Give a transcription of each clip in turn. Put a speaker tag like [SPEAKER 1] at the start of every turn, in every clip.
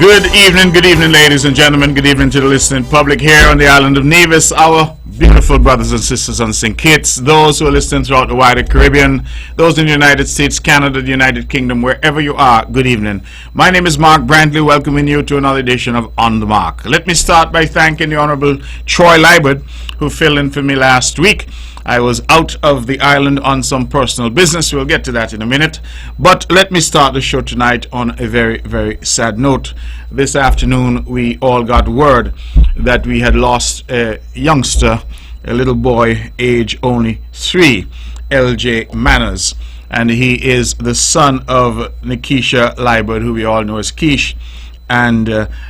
[SPEAKER 1] Good evening, ladies and gentlemen. Good evening to the listening public here on the island of Nevis, our beautiful brothers and sisters on St. Kitts, those who are listening throughout the wider Caribbean, those in the United States, Canada, the United Kingdom, wherever you are, good evening. My name is Mark Brantley, welcoming you to another edition of On the Mark. Let me start by thanking the Honorable Troy Libert, who filled in for me last week. I was out of the island on some personal business. We'll get to that in a minute. But let me start the show tonight on a very, very sad note. This afternoon, we all got word that we had lost a youngster, a little boy, age only 3, LJ Manners. And he is the son of Nikisha Libert, who we all know as Keish, and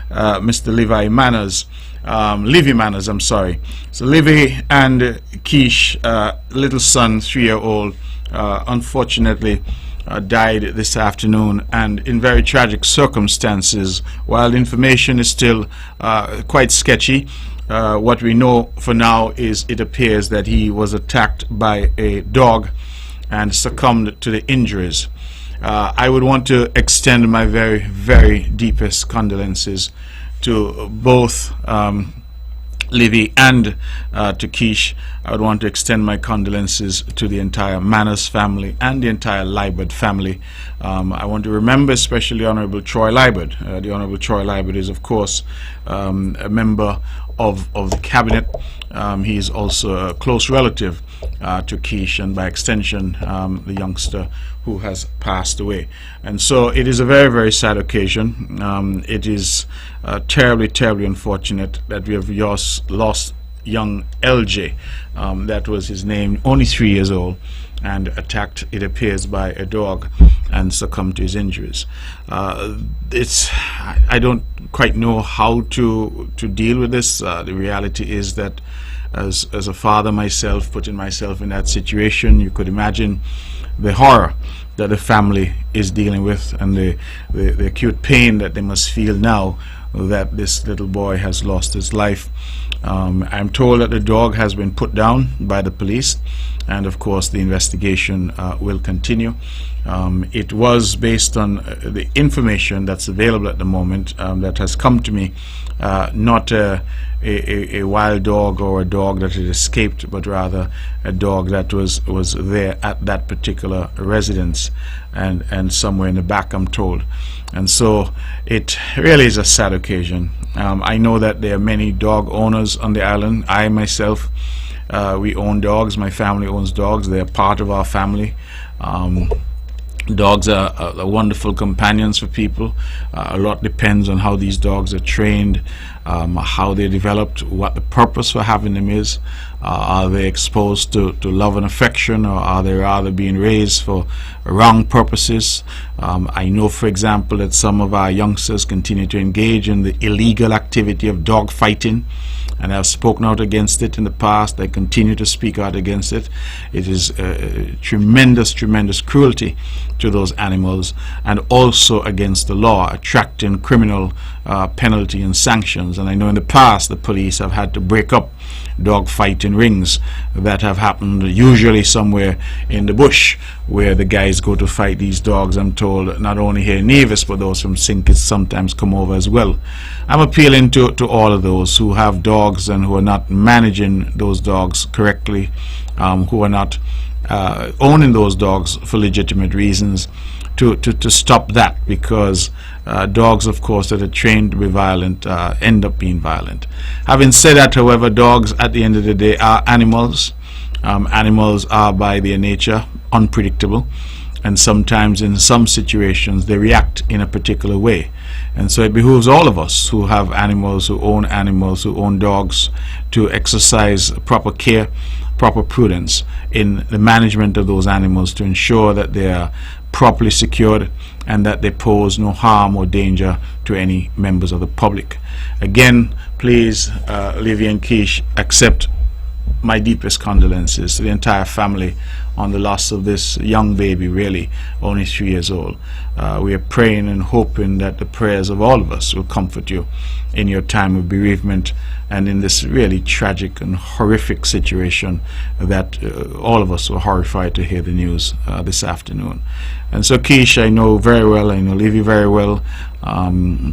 [SPEAKER 1] Mr. Levi Manners. Livy Manners, I'm sorry. So Livy and Keish, little son, 3-year-old, unfortunately died this afternoon, and in very tragic circumstances. While information is still quite sketchy, what we know for now is it appears that he was attacked by a dog and succumbed to the injuries. I would want to extend my very, very deepest condolences to both Livy and to Keish. I would want to extend my condolences to the entire Manners family and the entire Libert family. I want to remember especially Honorable Troy Libert. The Honorable Troy Libert is, of course, a member of the cabinet. He is also a close relative to Keish, and by extension the youngster who has passed away. And so it is a very, very sad occasion. It is terribly, terribly unfortunate that we have lost young LJ. That was his name, only 3 years old, and attacked, it appears, by a dog and succumbed to his injuries. I don't quite know how to deal with this. The reality is that as a father myself, putting myself in that situation, you could imagine the horror that the family is dealing with, and the acute pain that they must feel now that this little boy has lost his life. I'm told that the dog has been put down by the police, and of course the investigation will continue. It was based on the information that's available at the moment that has come to me, not a wild dog or a dog that had escaped, but rather a dog that was there at that particular residence and somewhere in the back, I'm told. And so it really is a sad occasion. I know that there are many dog owners on the island. I myself, we own dogs. My family owns dogs. They are part of our family. Dogs are wonderful companions for people. A lot depends on how these dogs are trained, how they're developed, what the purpose for having them is. Are they exposed to love and affection, or are they rather being raised for wrong purposes? I know, for example, that some of our youngsters continue to engage in the illegal activity of dog fighting, and I've spoken out against it in the past. I continue to speak out against it. It is tremendous, tremendous cruelty to those animals, and also against the law, attracting criminal penalty and sanctions. And I know in the past the police have had to break up dog fighting rings that have happened usually somewhere in the bush, where the guys go to fight these dogs. I'm told not only here in Nevis, but those from St. Kitts sometimes come over as well. I'm appealing to all of those who have dogs and who are not managing those dogs correctly, who are not owning those dogs for legitimate reasons, to stop that, because dogs, of course, that are trained to be violent end up being violent. Having said that, however, dogs at the end of the day are animals. Animals are by their nature unpredictable, and sometimes in some situations they react in a particular way. And so it behooves all of us who have animals, who own dogs, to exercise proper care, proper prudence in the management of those animals, to ensure that they are properly secured and that they pose no harm or danger to any members of the public. Again, please, Livy and Keish, accept my deepest condolences to the entire family on the loss of this young baby, really only 3 years old. we are praying and hoping that the prayers of all of us will comfort you in your time of bereavement and in this really tragic and horrific situation that all of us were horrified to hear the news this afternoon. And so, Keish, I know very well, I know Levy very well.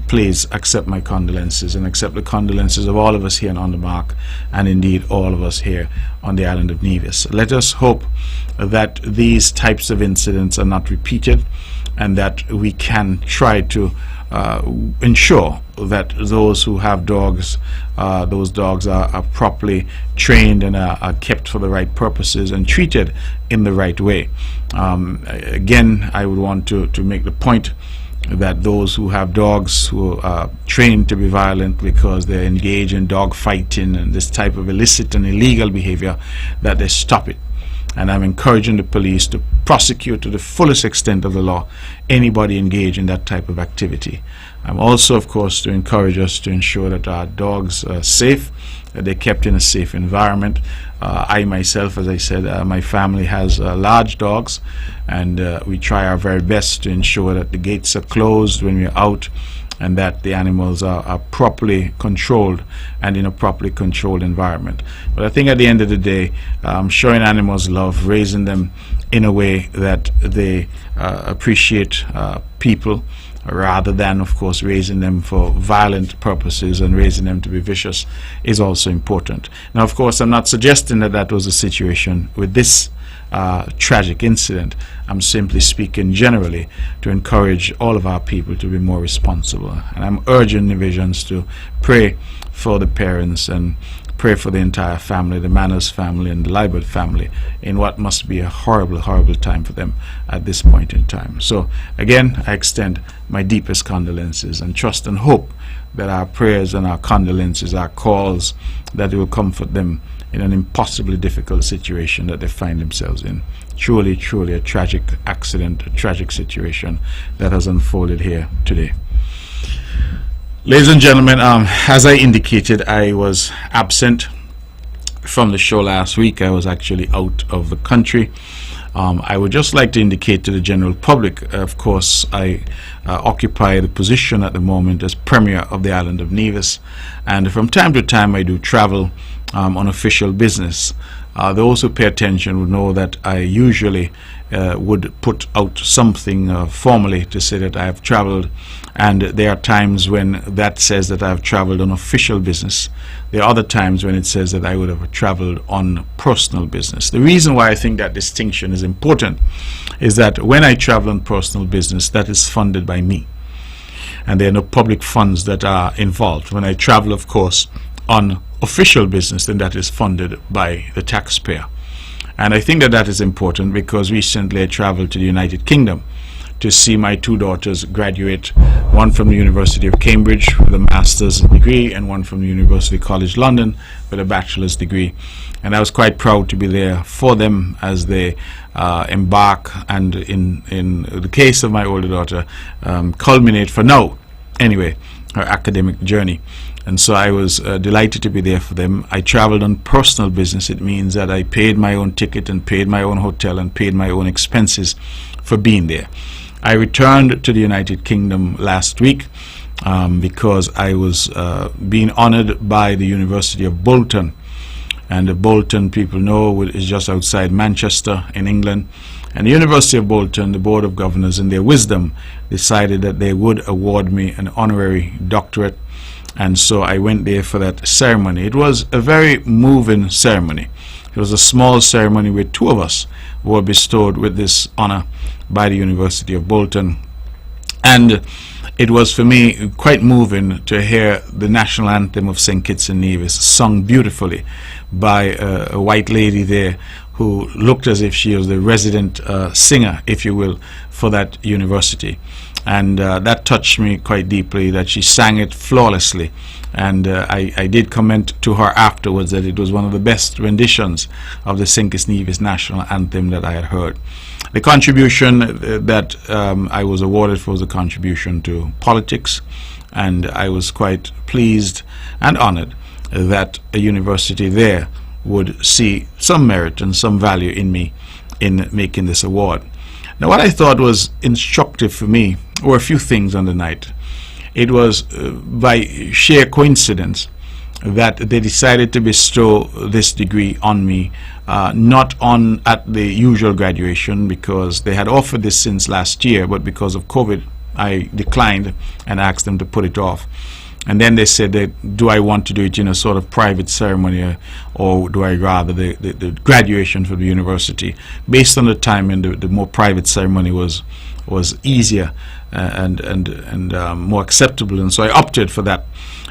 [SPEAKER 1] Please accept my condolences and accept the condolences of all of us here on the Mark, and indeed all of us here on the island of Nevis. Let us hope that these types of incidents are not repeated, and that we can try to ensure that those who have dogs, those dogs are properly trained and are kept for the right purposes and treated in the right way. Again, I would want to make the point that those who have dogs who are trained to be violent because they engage in dog fighting and this type of illicit and illegal behavior, that they stop it. And I'm encouraging the police to prosecute to the fullest extent of the law anybody engaged in that type of activity. I'm also, of course, to encourage us to ensure that our dogs are safe, that they're kept in a safe environment. I myself, as I said, my family has large dogs, and we try our very best to ensure that the gates are closed when we're out, and that the animals are properly controlled and in a properly controlled environment. But I think at the end of the day, showing animals love, raising them in a way that they appreciate people, rather than, of course, raising them for violent purposes and raising them to be vicious, is also important. Now, of course, I'm not suggesting that that was the situation with this tragic incident. I'm simply speaking generally to encourage all of our people to be more responsible, and I'm urging Nevisians to pray for the parents and pray for the entire family, the Manners family and the Libert family, in what must be a horrible, horrible time for them at this point in time. So again, I extend my deepest condolences and trust and hope that our prayers and our condolences, our calls, that it will comfort them in an impossibly difficult situation that they find themselves in. Truly, truly a tragic accident, a tragic situation that has unfolded here today. Ladies and gentlemen, as I indicated, I was absent from the show last week. I was actually out of the country. I would just like to indicate to the general public, of course, I occupy the position at the moment as Premier of the island of Nevis, and from time to time I do travel on official business. Those who pay attention would know that I usually would put out something formally to say that I have traveled, and there are times when that says that I have traveled on official business. There are other times when it says that I would have traveled on personal business. The reason why I think that distinction is important is that when I travel on personal business, that is funded by me, and there are no public funds that are involved. When I travel, of course, on official business, then that is funded by the taxpayer. And I think that that is important because recently I traveled to the United Kingdom to see my two daughters graduate, one from the University of Cambridge with a master's degree and one from the University College London with a bachelor's degree. And I was quite proud to be there for them as they embark, and in the case of my older daughter, culminate for now, anyway, her academic journey. And so I was delighted to be there for them. I traveled on personal business. It means that I paid my own ticket and paid my own hotel and paid my own expenses for being there. I returned to the United Kingdom last week because I was being honored by the University of Bolton. And the Bolton, people know, is just outside Manchester in England. And the University of Bolton, the Board of Governors, in their wisdom, decided that they would award me an honorary doctorate. And so I went there for that ceremony. It was a very moving ceremony. It was a small ceremony where two of us were bestowed with this honor by the University of Bolton. And it was for me quite moving to hear the national anthem of St. Kitts and Nevis sung beautifully by a white lady there who looked as if she was the resident singer, if you will, for that university. And that touched me quite deeply, that she sang it flawlessly. And I did comment to her afterwards that it was one of the best renditions of the St. Kitts and Nevis national anthem that I had heard. The contribution that I was awarded for was a contribution to politics, and I was quite pleased and honored that a university there would see some merit and some value in me in making this award. Now, what I thought was instructive for me were a few things on the night. It was by sheer coincidence that they decided to bestow this degree on me, not on at the usual graduation, because they had offered this since last year, but because of COVID, I declined and asked them to put it off. And then they said, that, do I want to do it in a sort of private ceremony, or do I rather the graduation for the university? Based on the time, and the more private ceremony was easier and more acceptable, and so I opted for that.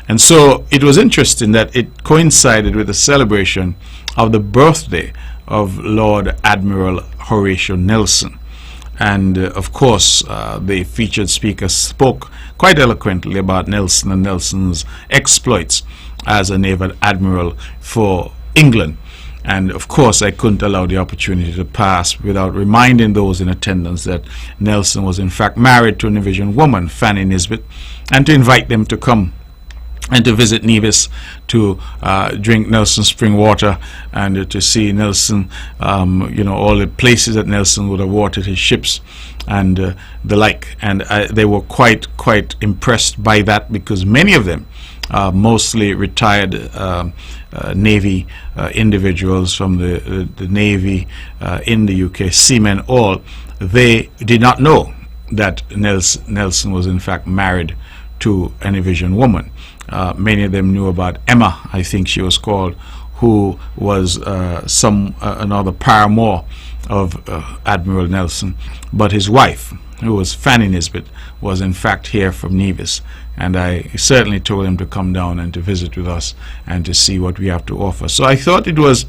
[SPEAKER 1] And so it was interesting that it coincided with the celebration of the birthday of Lord Admiral Horatio Nelson. And of course, the featured speaker spoke quite eloquently about Nelson and Nelson's exploits as a naval admiral for England. And of course, I couldn't allow the opportunity to pass without reminding those in attendance that Nelson was in fact married to a Nevisian woman, Fanny Nisbet, and to invite them to come and to visit Nevis, to drink Nelson spring water, and to see Nelson, all the places that Nelson would have watered his ships and the like. And they were quite impressed by that, because many of them, mostly retired Navy individuals from the Navy in the UK, seamen all, they did not know that Nelson was in fact married to a Nevisian woman. Many of them knew about Emma, I think she was called, who was another paramour of Admiral Nelson, but his wife, who was Fanny Nisbet, was in fact here from Nevis. And I certainly told him to come down and to visit with us and to see what we have to offer. So I thought it was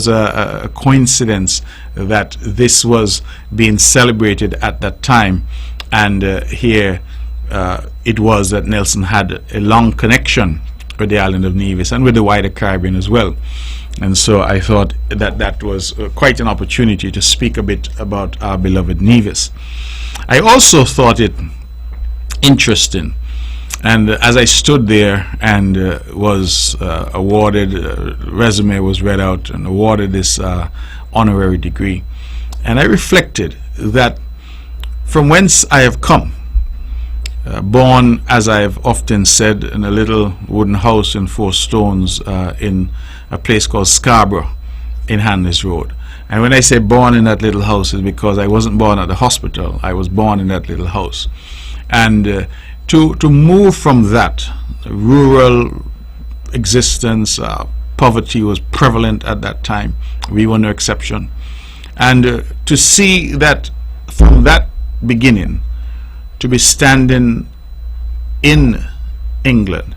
[SPEAKER 1] a coincidence that this was being celebrated at that time, and here it was that Nelson had a long connection with the island of Nevis and with the wider Caribbean as well. And so I thought that was quite an opportunity to speak a bit about our beloved Nevis. I also thought it interesting, and as I stood there and was awarded, resume was read out and awarded this honorary degree, and I reflected that from whence I have come, born, as I have often said, in a little wooden house in 4 stones in a place called Scarborough in Hanley's Road. And when I say born in that little house, is because I wasn't born at the hospital. I was born in that little house. And to move from that rural existence, poverty was prevalent at that time. We were no exception. And to see that from that beginning, to be standing in England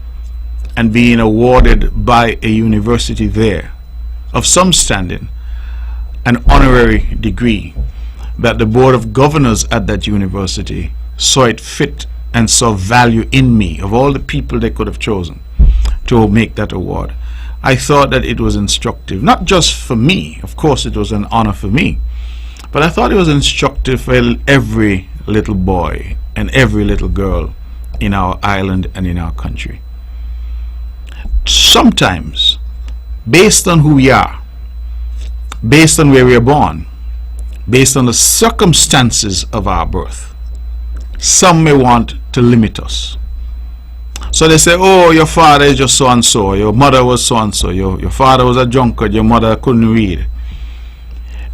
[SPEAKER 1] and being awarded by a university there of some standing an honorary degree, that the Board of Governors at that university saw it fit and saw value in me, of all the people they could have chosen to make that award. I thought that it was instructive, not just for me, of course it was an honor for me, but I thought it was instructive for every little boy and every little girl in our island and in our country. Sometimes, based on who we are, based on where we are born, based on the circumstances of our birth, some may want to limit us. So they say, oh, your father is just so and so, your mother was so and so, your father was a drunkard, your mother couldn't read.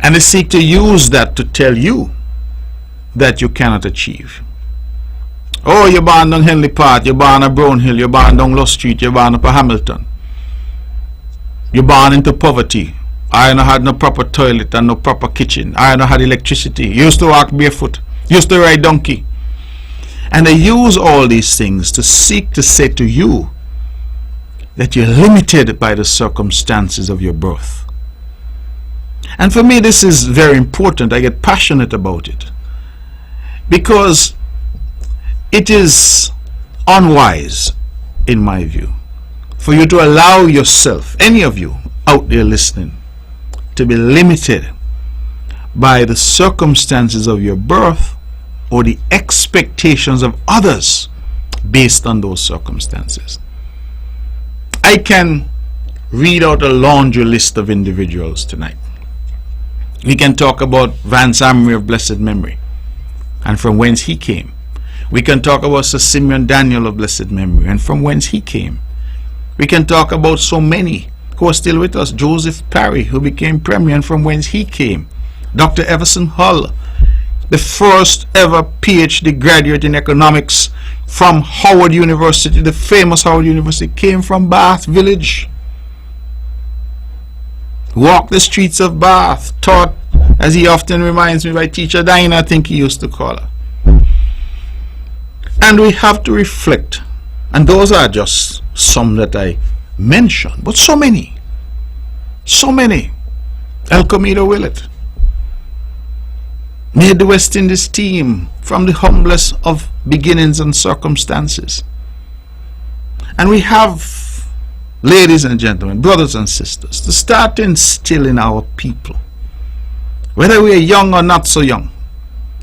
[SPEAKER 1] And they seek to use that to tell you that you cannot achieve. Oh, you're born down Henley Park, you're born at Brownhill, you're born down Low Street, you're born up at Hamilton. You're born into poverty. I no had no proper toilet and no proper kitchen. I no had electricity. You used to walk barefoot. You used to ride donkey. And they use all these things to seek to say to you that you're limited by the circumstances of your birth. And for me, this is very important. I get passionate about it, because it is unwise, in my view, for you to allow yourself, any of you out there listening, to be limited by the circumstances of your birth or the expectations of others based on those circumstances. I can read out a laundry list of individuals tonight We can talk about Vance Amory of blessed memory and from whence he came. We can talk about Sir Simeon Daniel of blessed memory and from whence he came. We can talk about so many who are still with us. Joseph Parry, who became Premier, and from whence he came. Dr. Everson Hull, the first ever PhD graduate in economics from Howard University, the famous Howard University, came from Bath Village. Walked the streets of Bath, taught, as he often reminds me, by Teacher Dinah, I think he used to call her. And we have to reflect, and those are just some that I mentioned, but so many. El Comido Willett made the West Indies team from the humblest of beginnings and circumstances. And we have, ladies and gentlemen, brothers and sisters, to start to instill in our people, whether we are young or not so young,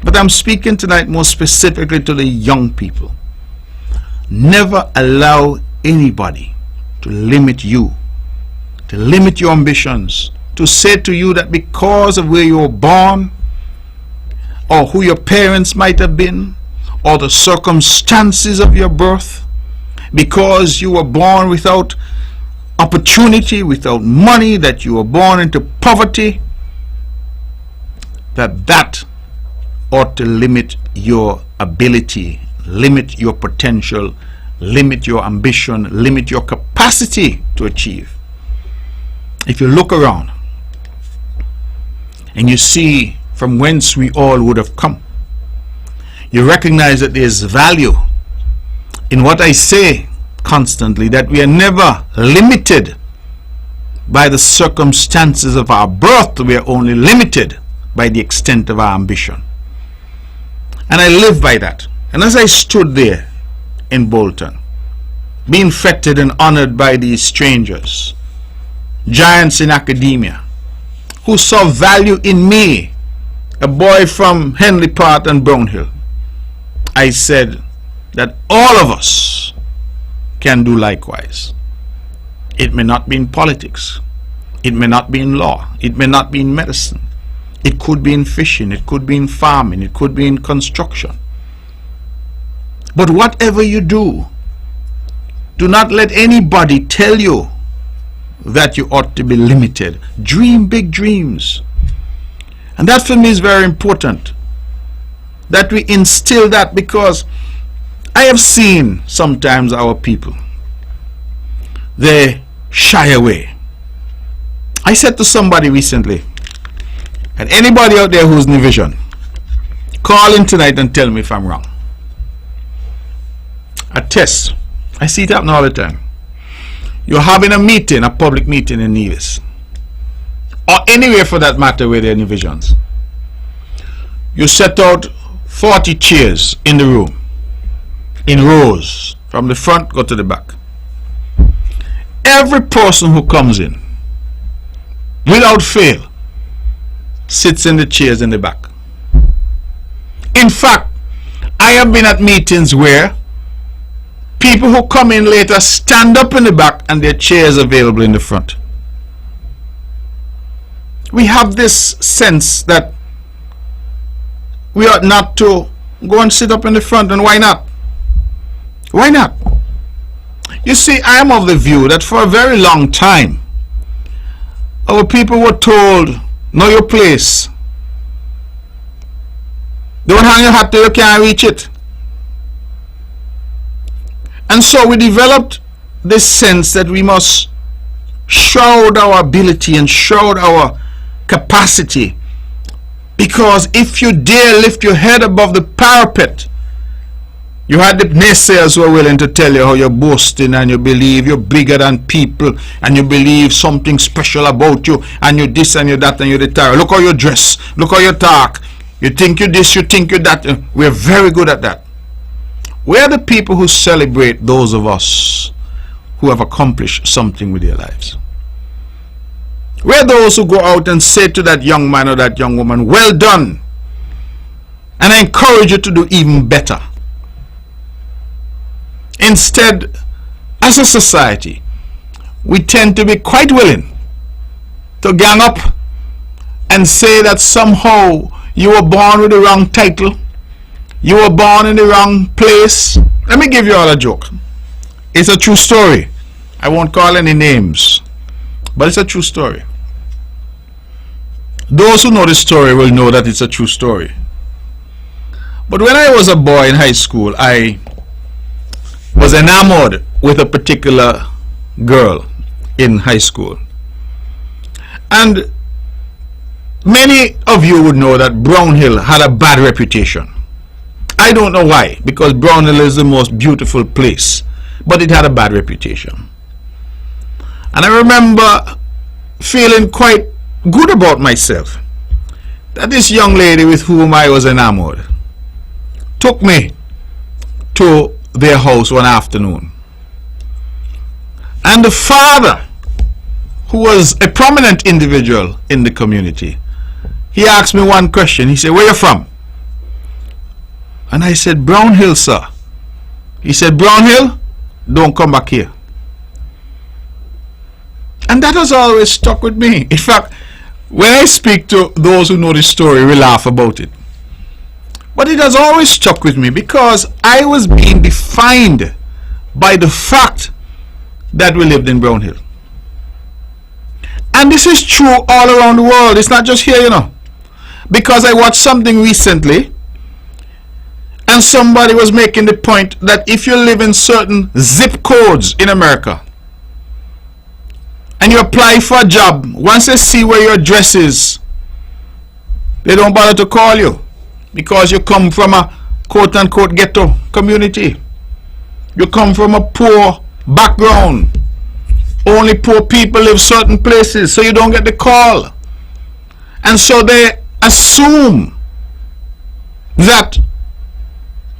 [SPEAKER 1] but I'm speaking tonight more specifically to the young people. Never allow anybody to limit you, to limit your ambitions, to say to you that because of where you were born, or who your parents might have been, or the circumstances of your birth, because you were born without opportunity, without money, that you were born into poverty, that ought to limit your ability, limit your potential, limit your ambition, limit your capacity to achieve. If you look around and you see from whence we all would have come, you recognize that there is value in what I say constantly, that we are never limited by the circumstances of our birth. We are only limited by the extent of our ambition. And I live by that. And as I stood there in Bolton, being feted and honored by these strangers, giants in academia, who saw value in me, a boy from Henley Park and Brownhill, I said that all of us can do likewise. It may not be in politics, it may not be in law, it may not be in medicine, it could be in fishing, it could be in farming, it could be in construction. But whatever you do, do not let anybody tell you that you ought to be limited. Dream big dreams. And that for me is very important, that we instill that, because I have seen sometimes our people, they shy away. I said to somebody recently, and anybody out there who's in a vision, call in tonight and tell me if I'm wrong. A test. I see it happen all the time. You're having a meeting, a public meeting in Nevis, or anywhere for that matter where there are any visions. You set out 40 chairs in the room, in rows, from the front go to the back. Every person who comes in, without fail, sits in the chairs in the back. In fact, I have been at meetings where people who come in later stand up in the back and their chairs available in the front. We have this sense that we ought not to go and sit up in the front, and why not? Why not? You see, I am of the view that for a very long time, our people were told, know your place. Don't hang your hat till you can't reach it. And so we developed this sense that we must shroud our ability and shroud our capacity, because if you dare lift your head above the parapet, you had the naysayers who are willing to tell you how you're boasting and you believe you're bigger than people and you believe something special about you and you this and you that and you're the terror. Look how you dress, look how you talk, you think you this, you think you that. We're very good at that. We're the people who celebrate those of us who have accomplished something with their lives. We're those who go out and say to that young man or that young woman, well done, and I encourage you to do even better. Instead, as a society, we tend to be quite willing to gang up and say that somehow you were born with the wrong title, you were born in the wrong place. Let me give you all a joke. It's a true story. I won't call any names, but it's a true story. Those who know the story will know that it's a true story. But when I was a boy in high school, I was enamored with a particular girl in high school. And many of you would know that Brownhill had a bad reputation. I don't know why, because Brownhill is the most beautiful place, but it had a bad reputation. And I remember feeling quite good about myself, that this young lady with whom I was enamored took me to their house one afternoon. And the father, who was a prominent individual in the community, he asked me one question. He said, "Where you from?" And I said, "Brownhill, sir." He said, "Brownhill, don't come back here." And that has always stuck with me. In fact, when I speak to those who know the story, we laugh about it. But it has always stuck with me because I was being defined by the fact that we lived in Brownhill. And this is true all around the world. It's not just here, you know. Because I watched something recently, and somebody was making the point that if you live in certain zip codes in America, and you apply for a job, once they see where your address is, they don't bother to call you, because you come from a quote-unquote ghetto community. You come from a poor background. Only poor people live certain places, so you don't get the call. And so they assume that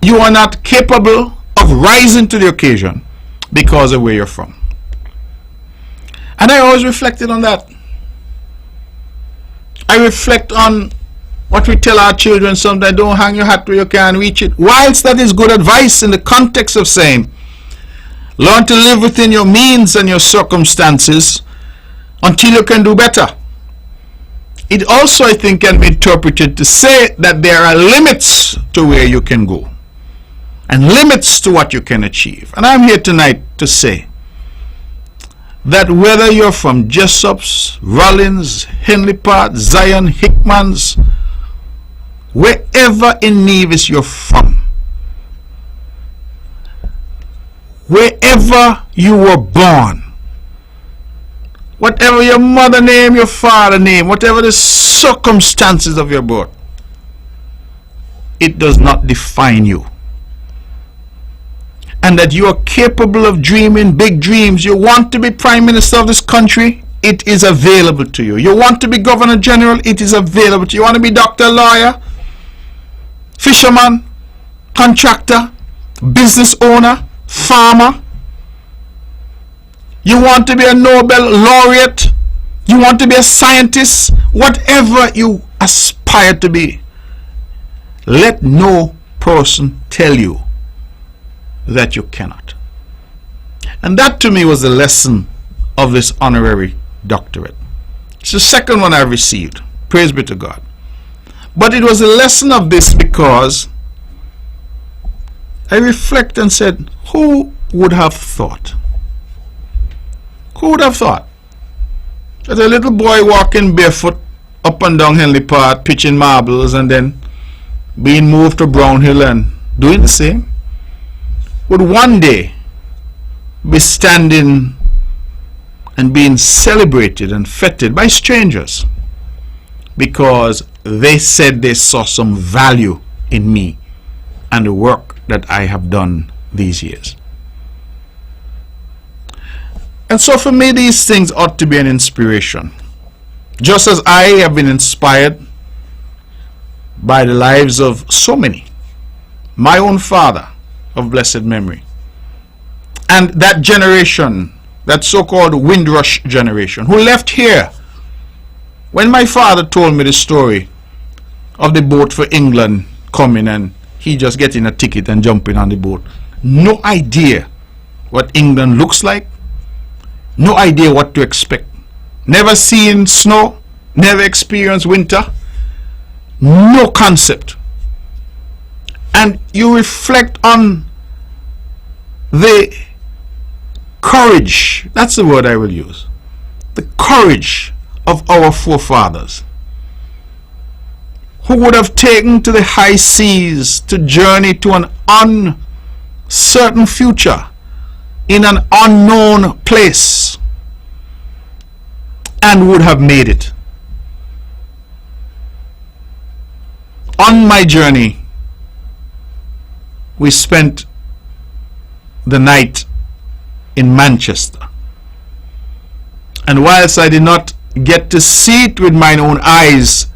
[SPEAKER 1] you are not capable of rising to the occasion because of where you're from. And I always reflected on that. I reflect on what we tell our children sometimes: don't hang your hat where you can't reach it. Whilst that is good advice in the context of saying, learn to live within your means and your circumstances until you can do better. It also, I think, can be interpreted to say that there are limits to where you can go and limits to what you can achieve. And I'm here tonight to say that whether you're from Jessop's, Rollins, Henley Park, Zion, Hickman's, wherever in Nevis you're from, wherever you were born, whatever your mother name, your father name, whatever the circumstances of your birth, it does not define you. And that you are capable of dreaming big dreams. You want to be Prime Minister of this country, it is available to you. You want to be Governor General, it is available to you. You want to be doctor, lawyer, fisherman, contractor, business owner, farmer. You want to be a Nobel laureate, you want to be a scientist, whatever you aspire to be, let no person tell you that you cannot. And that to me was the lesson of this honorary doctorate. It's the second one I've received, praise be to God. But it was a lesson of this because I reflect and said, who would have thought? Who would have thought that a little boy walking barefoot up and down Henley Park, pitching marbles, and then being moved to Brownhill and doing the same, would one day be standing and being celebrated and feted by strangers because they said they saw some value in me and the work that I have done these years. And so for me, these things ought to be an inspiration. Just as I have been inspired by the lives of so many. My own father of blessed memory. And that generation, that so-called Windrush generation, who left here. When my father told me the story of the boat for England coming and he just getting a ticket and jumping on the boat. No idea what England looks like. No idea what to expect. Never seen snow. never experienced winter, no concept. And you reflect on the courage, that's the word I will use, the courage of our forefathers, who would have taken to the high seas to journey to an uncertain future in an unknown place, and would have made it. On my journey, we spent the night in Manchester, and whilst I did not get to see it with mine own eyes,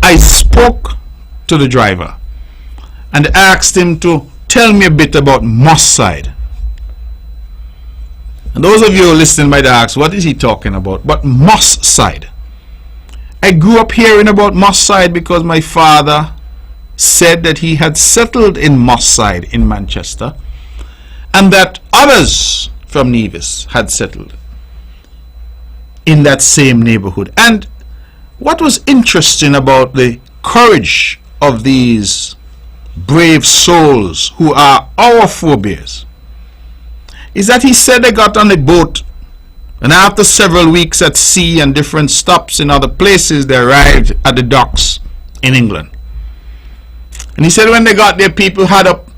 [SPEAKER 1] I spoke to the driver and asked him to tell me a bit about Moss Side. And those of you listening might ask, what is he talking about? But Moss Side. I grew up hearing about Moss Side because my father said that he had settled in Moss Side in Manchester, and that others from Nevis had settled in that same neighborhood. And what was interesting about the courage of these brave souls who are our forebears is that he said they got on a boat, and after several weeks at sea and different stops in other places, they arrived at the docks in England. And he said when they got there, people had up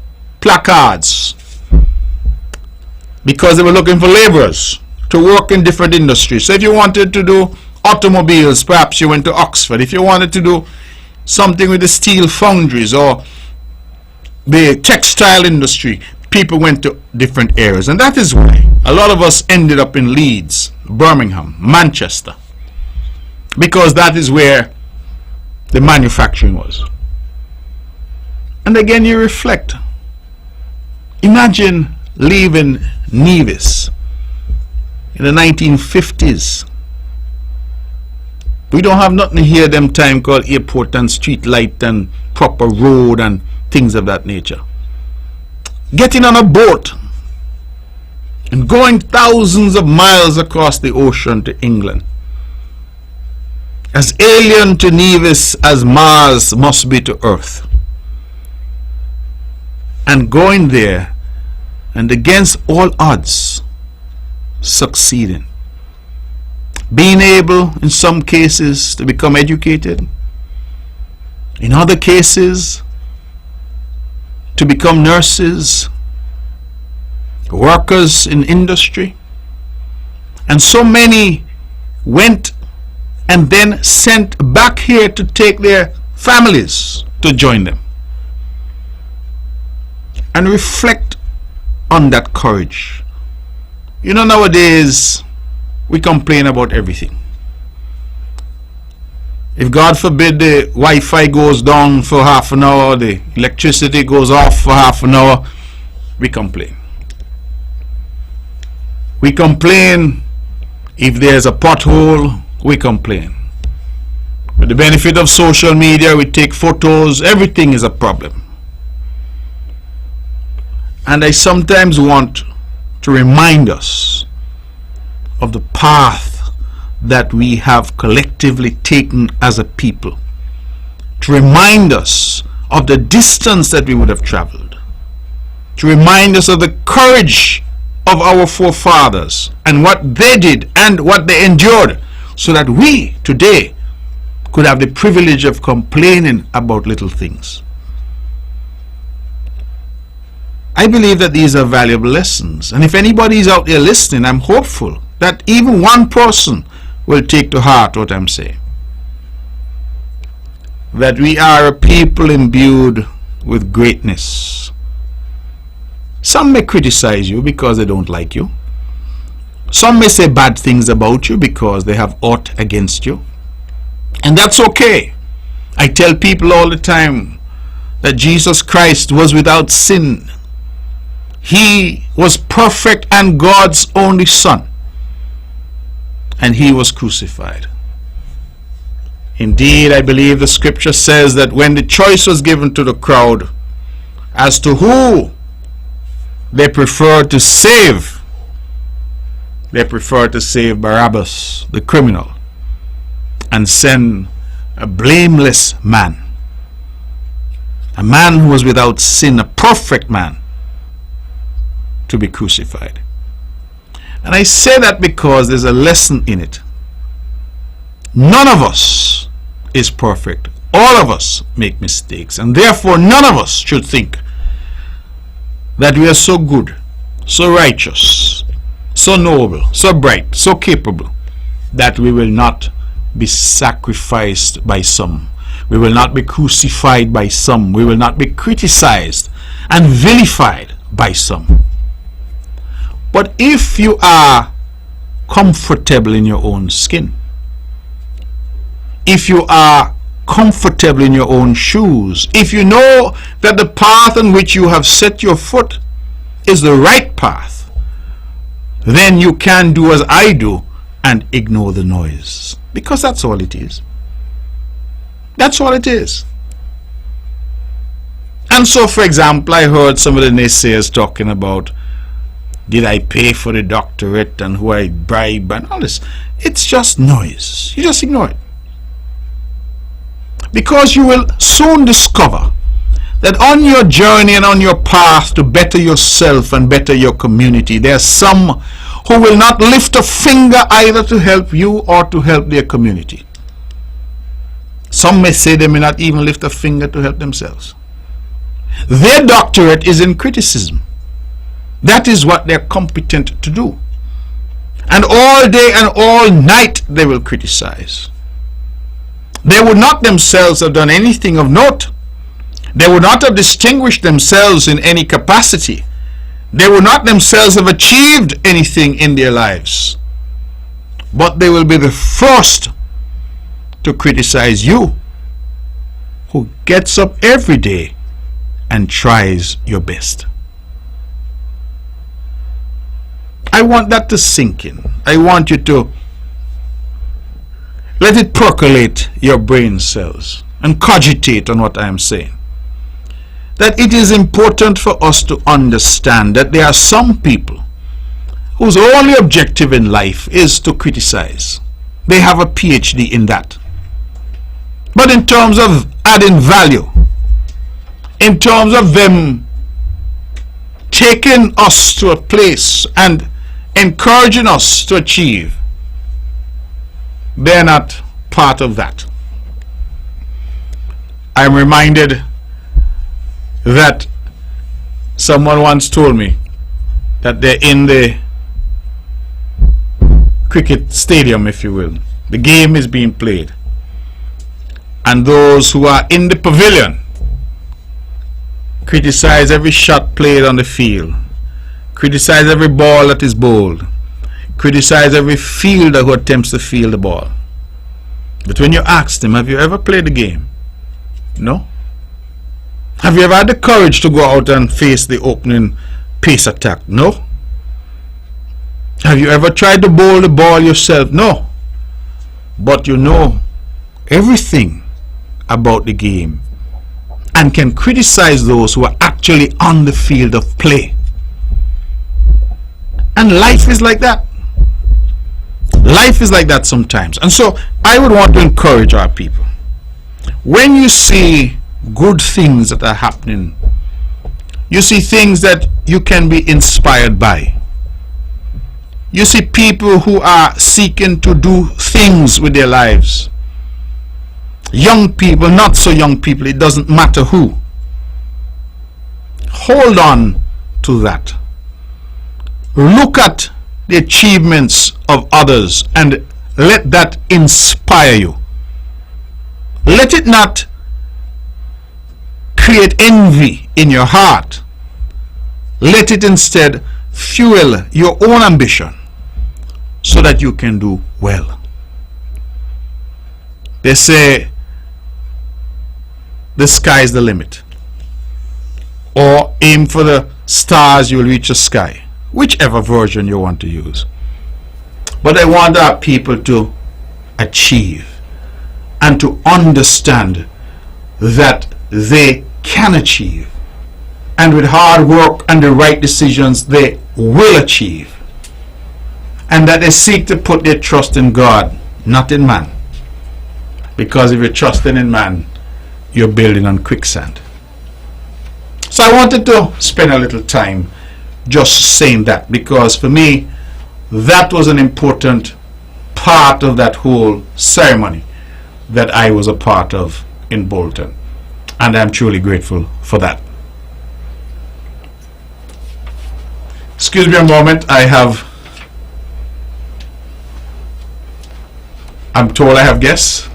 [SPEAKER 1] placards because they were looking for laborers to work in different industries. So if you wanted to do automobiles, perhaps you went to Oxford. If you wanted to do something with the steel foundries or the textile industry, people went to different areas. And that is why a lot of us ended up in Leeds, Birmingham, Manchester, because that is where the manufacturing was. And again, you reflect. Imagine leaving Nevis in the 1950s. We don't have nothing here them time called airport and street light and proper road and things of that nature. Getting on a boat and going thousands of miles across the ocean to England, as alien to Nevis as Mars must be to Earth, and going there and against all odds succeeding, being able in some cases to become educated, in other cases to become nurses, workers in industry, and so many went and then sent back here to take their families to join them. And reflect on that courage. You know, nowadays we complain about everything. If God forbid the Wi-Fi goes down for half an hour, the electricity goes off for half an hour, we complain. We complain if there's a pothole, we complain. With the benefit of social media, we take photos, everything is a problem. And I sometimes want to remind us of the path that we have collectively taken as a people, to remind us of the distance that we would have traveled, to remind us of the courage of our forefathers and what they did and what they endured, so that we today could have the privilege of complaining about little things. I believe that these are valuable lessons, and if anybody is out there listening, I'm hopeful that even one person will take to heart what I'm saying. That we are a people imbued with greatness. Some may criticize you because they don't like you. Some may say bad things about you because they have aught against you. And that's okay. I tell people all the time that Jesus Christ was without sin. He was perfect and God's only Son, and he was crucified. Indeed, I believe the scripture says that when the choice was given to the crowd as to who they preferred to save, they preferred to save Barabbas, the criminal, and send a blameless man, a man who was without sin, a perfect man, to be crucified. And I say that because there's a lesson in it. None of us is perfect. All of us make mistakes, and therefore none of us should think that we are so good, so righteous, so noble, so bright, so capable, that we will not be sacrificed by some. We will not be crucified by some. We will not be criticized and vilified by some. But if you are comfortable in your own skin, if you are comfortable in your own shoes, if you know that the path on which you have set your foot is the right path, then you can do as I do and ignore the noise, because that's all it is. That's all it is. And so, for example, I heard some of the naysayers talking about, did I pay for the doctorate and who I bribe and all this. It's just noise. You just ignore it. Because you will soon discover that on your journey and on your path to better yourself and better your community, there are some who will not lift a finger either to help you or to help their community. Some may say they may not even lift a finger to help themselves. Their doctorate is in criticism. That is what they're competent to do. And all day and all night they will criticize. They would not themselves have done anything of note. They would not have distinguished themselves in any capacity. They would not themselves have achieved anything in their lives. But they will be the first to criticize you, who gets up every day and tries your best. I want that to sink in. I want you to let it percolate your brain cells and cogitate on what I am saying. That it is important for us to understand that there are some people whose only objective in life is to criticize. They have a PhD in that. But in terms of adding value, in terms of them taking us to a place and encouraging us to achieve, they're not part of that. I'm reminded that someone once told me that they're in the cricket stadium, if you will. The game is being played, and those who are in the pavilion criticize every shot played on the field, criticize every ball that is bowled, criticize every fielder who attempts to field the ball. But when you ask them, have you ever played the game? No. Have you ever had the courage to go out and face the opening pace attack? No. Have you ever tried to bowl the ball yourself? No. But you know everything about the game and can criticize those who are actually on the field of play. And life is like that. Life is like that sometimes. And so I would want to encourage our people. When you see good things that are happening, you see things that you can be inspired by. You see people who are seeking to do things with their lives. Young people, not so young people, it doesn't matter who. Hold on to that. Look at the achievements of others and let that inspire you. Let it not create envy in your heart. Let it instead fuel your own ambition so that you can do well. They say the sky is the limit, or aim for the stars, you will reach the sky, whichever version you want to use. But I want our people to achieve and to understand that they can achieve, and with hard work and the right decisions they will achieve, and that they seek to put their trust in God, not in man, Because if you're trusting in man, you're building on quicksand. So I wanted to spend a little time just saying that, because for me, that was an important part of that whole ceremony that I was a part of in Bolton. And I'm truly grateful for that. Excuse me a moment, I'm told I have guests.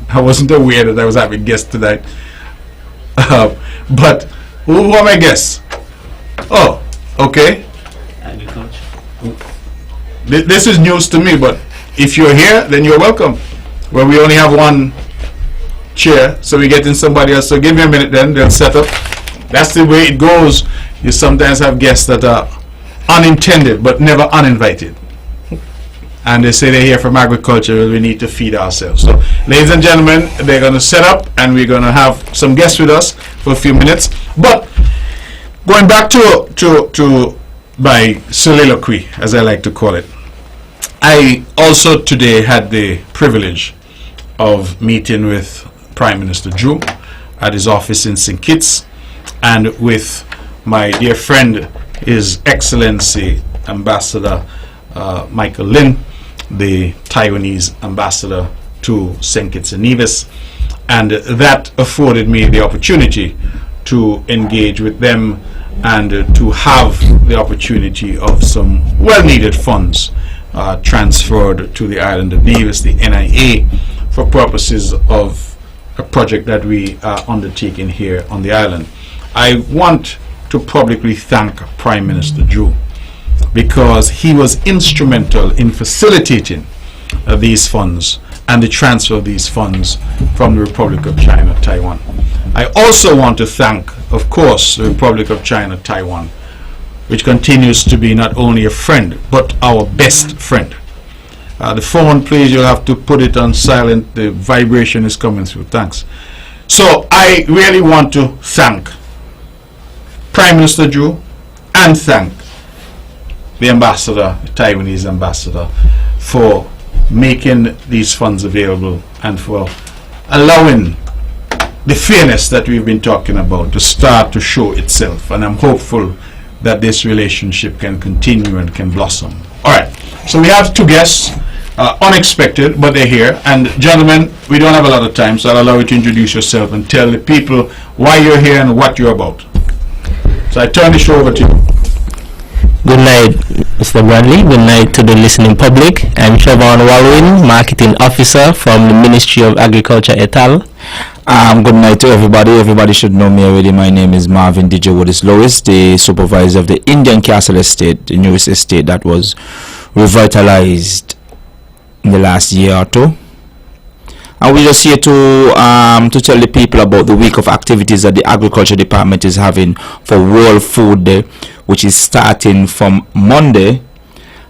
[SPEAKER 1] I wasn't aware that I was having guests tonight. But who are my guests? Oh, okay.
[SPEAKER 2] Agriculture.
[SPEAKER 1] This is news to me, but if you're here, then you're welcome. Well, we only have one chair, so we're getting somebody else. So give me a minute, then they'll set up. That's the way it goes. You sometimes have guests that are unintended, but never uninvited. And they say they're here from agriculture, we need to feed ourselves. So, ladies and gentlemen, they're going to set up, and we're going to have some guests with us for a few minutes. But going back to my soliloquy, as I like to call it, I also today had the privilege of meeting with Prime Minister Drew at his office in St. Kitts, and with my dear friend, His Excellency Ambassador Michael Lin, the Taiwanese ambassador to St. Kitts and Nevis, and that afforded me the opportunity to engage with them and to have the opportunity of some well-needed funds transferred to the island of Nevis, the NIA, for purposes of a project that we are undertaking here on the island. I want to publicly thank Prime Minister Drew, because he was instrumental in facilitating these funds and the transfer of these funds from the Republic of China, Taiwan. I also want to thank, of course, the Republic of China, Taiwan, which continues to be not only a friend, but our best friend. The phone, please, you'll have to put it on silent. The vibration is coming through. Thanks. So I really want to thank Prime Minister Drew and thank the ambassador, the Taiwanese ambassador, for making these funds available and for allowing the fairness that we've been talking about to start to show itself. And I'm hopeful that this relationship can continue and can blossom. All right, so we have two guests, unexpected, but they're here. And gentlemen, we don't have a lot of time, so I'll allow you to introduce yourself and tell the people why you're here and what you're about. So I turn the show over to you.
[SPEAKER 2] Good night, Mr. Brantley. Good night to the listening public. I'm Siobhan Walwin, Marketing Officer from the Ministry of Agriculture et al.
[SPEAKER 3] Good night to everybody. Everybody should know me already. My name is Marvin DJ Woodis Lois, the supervisor of the Indian Castle Estate, the newest estate that was revitalized in the last year or two. And we're just here to tell the people about the week of activities that the Agriculture Department is having for World Food Day, which is starting from Monday.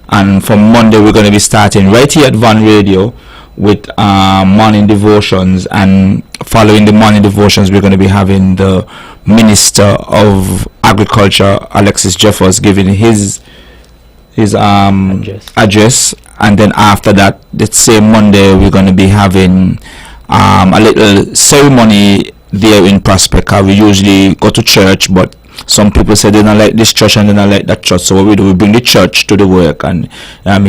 [SPEAKER 3] And from Monday we're going to be starting right here at Van Radio with morning devotions, and following the morning devotions we're going to be having the Minister of Agriculture, Alexis Jeffers, giving his address. And then after that, that same Monday, we're going to be having a little ceremony there in Prospect. We usually go to church, but some people say they don't like this church and they don't like that church. So what we do, we bring the church to the work, and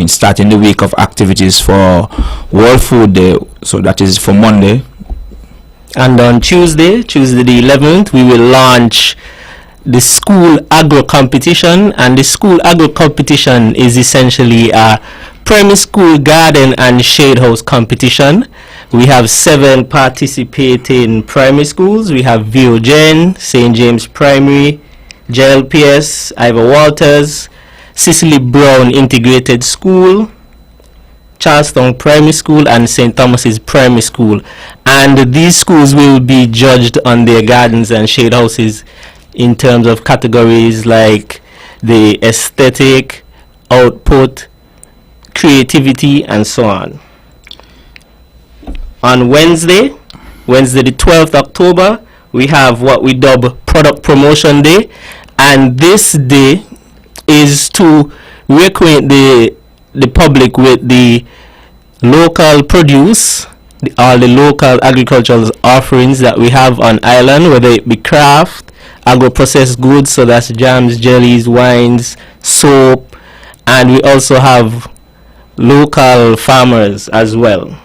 [SPEAKER 3] starting the week of activities for World Food Day. So that is for Monday.
[SPEAKER 2] And on Tuesday the 11th, we will launch the school agro competition. And the school agro competition is essentially a primary school garden and shade house competition. We have 7 participating primary schools. We have VOGen, St. James Primary, JLPS, Ivor Walters, Cicely Brown Integrated School, Charlestown Primary School, and St. Thomas's Primary School. And these schools will be judged on their gardens and shade houses in terms of categories like the aesthetic, output, creativity, and so on. On Wednesday the 12th October, we have what we dub Product Promotion Day, and this day is to reacquaint the public with the local produce, all the local agricultural offerings that we have on island, whether it be craft, agro-processed goods, so that's jams, jellies, wines, soap, and we also have local farmers as well.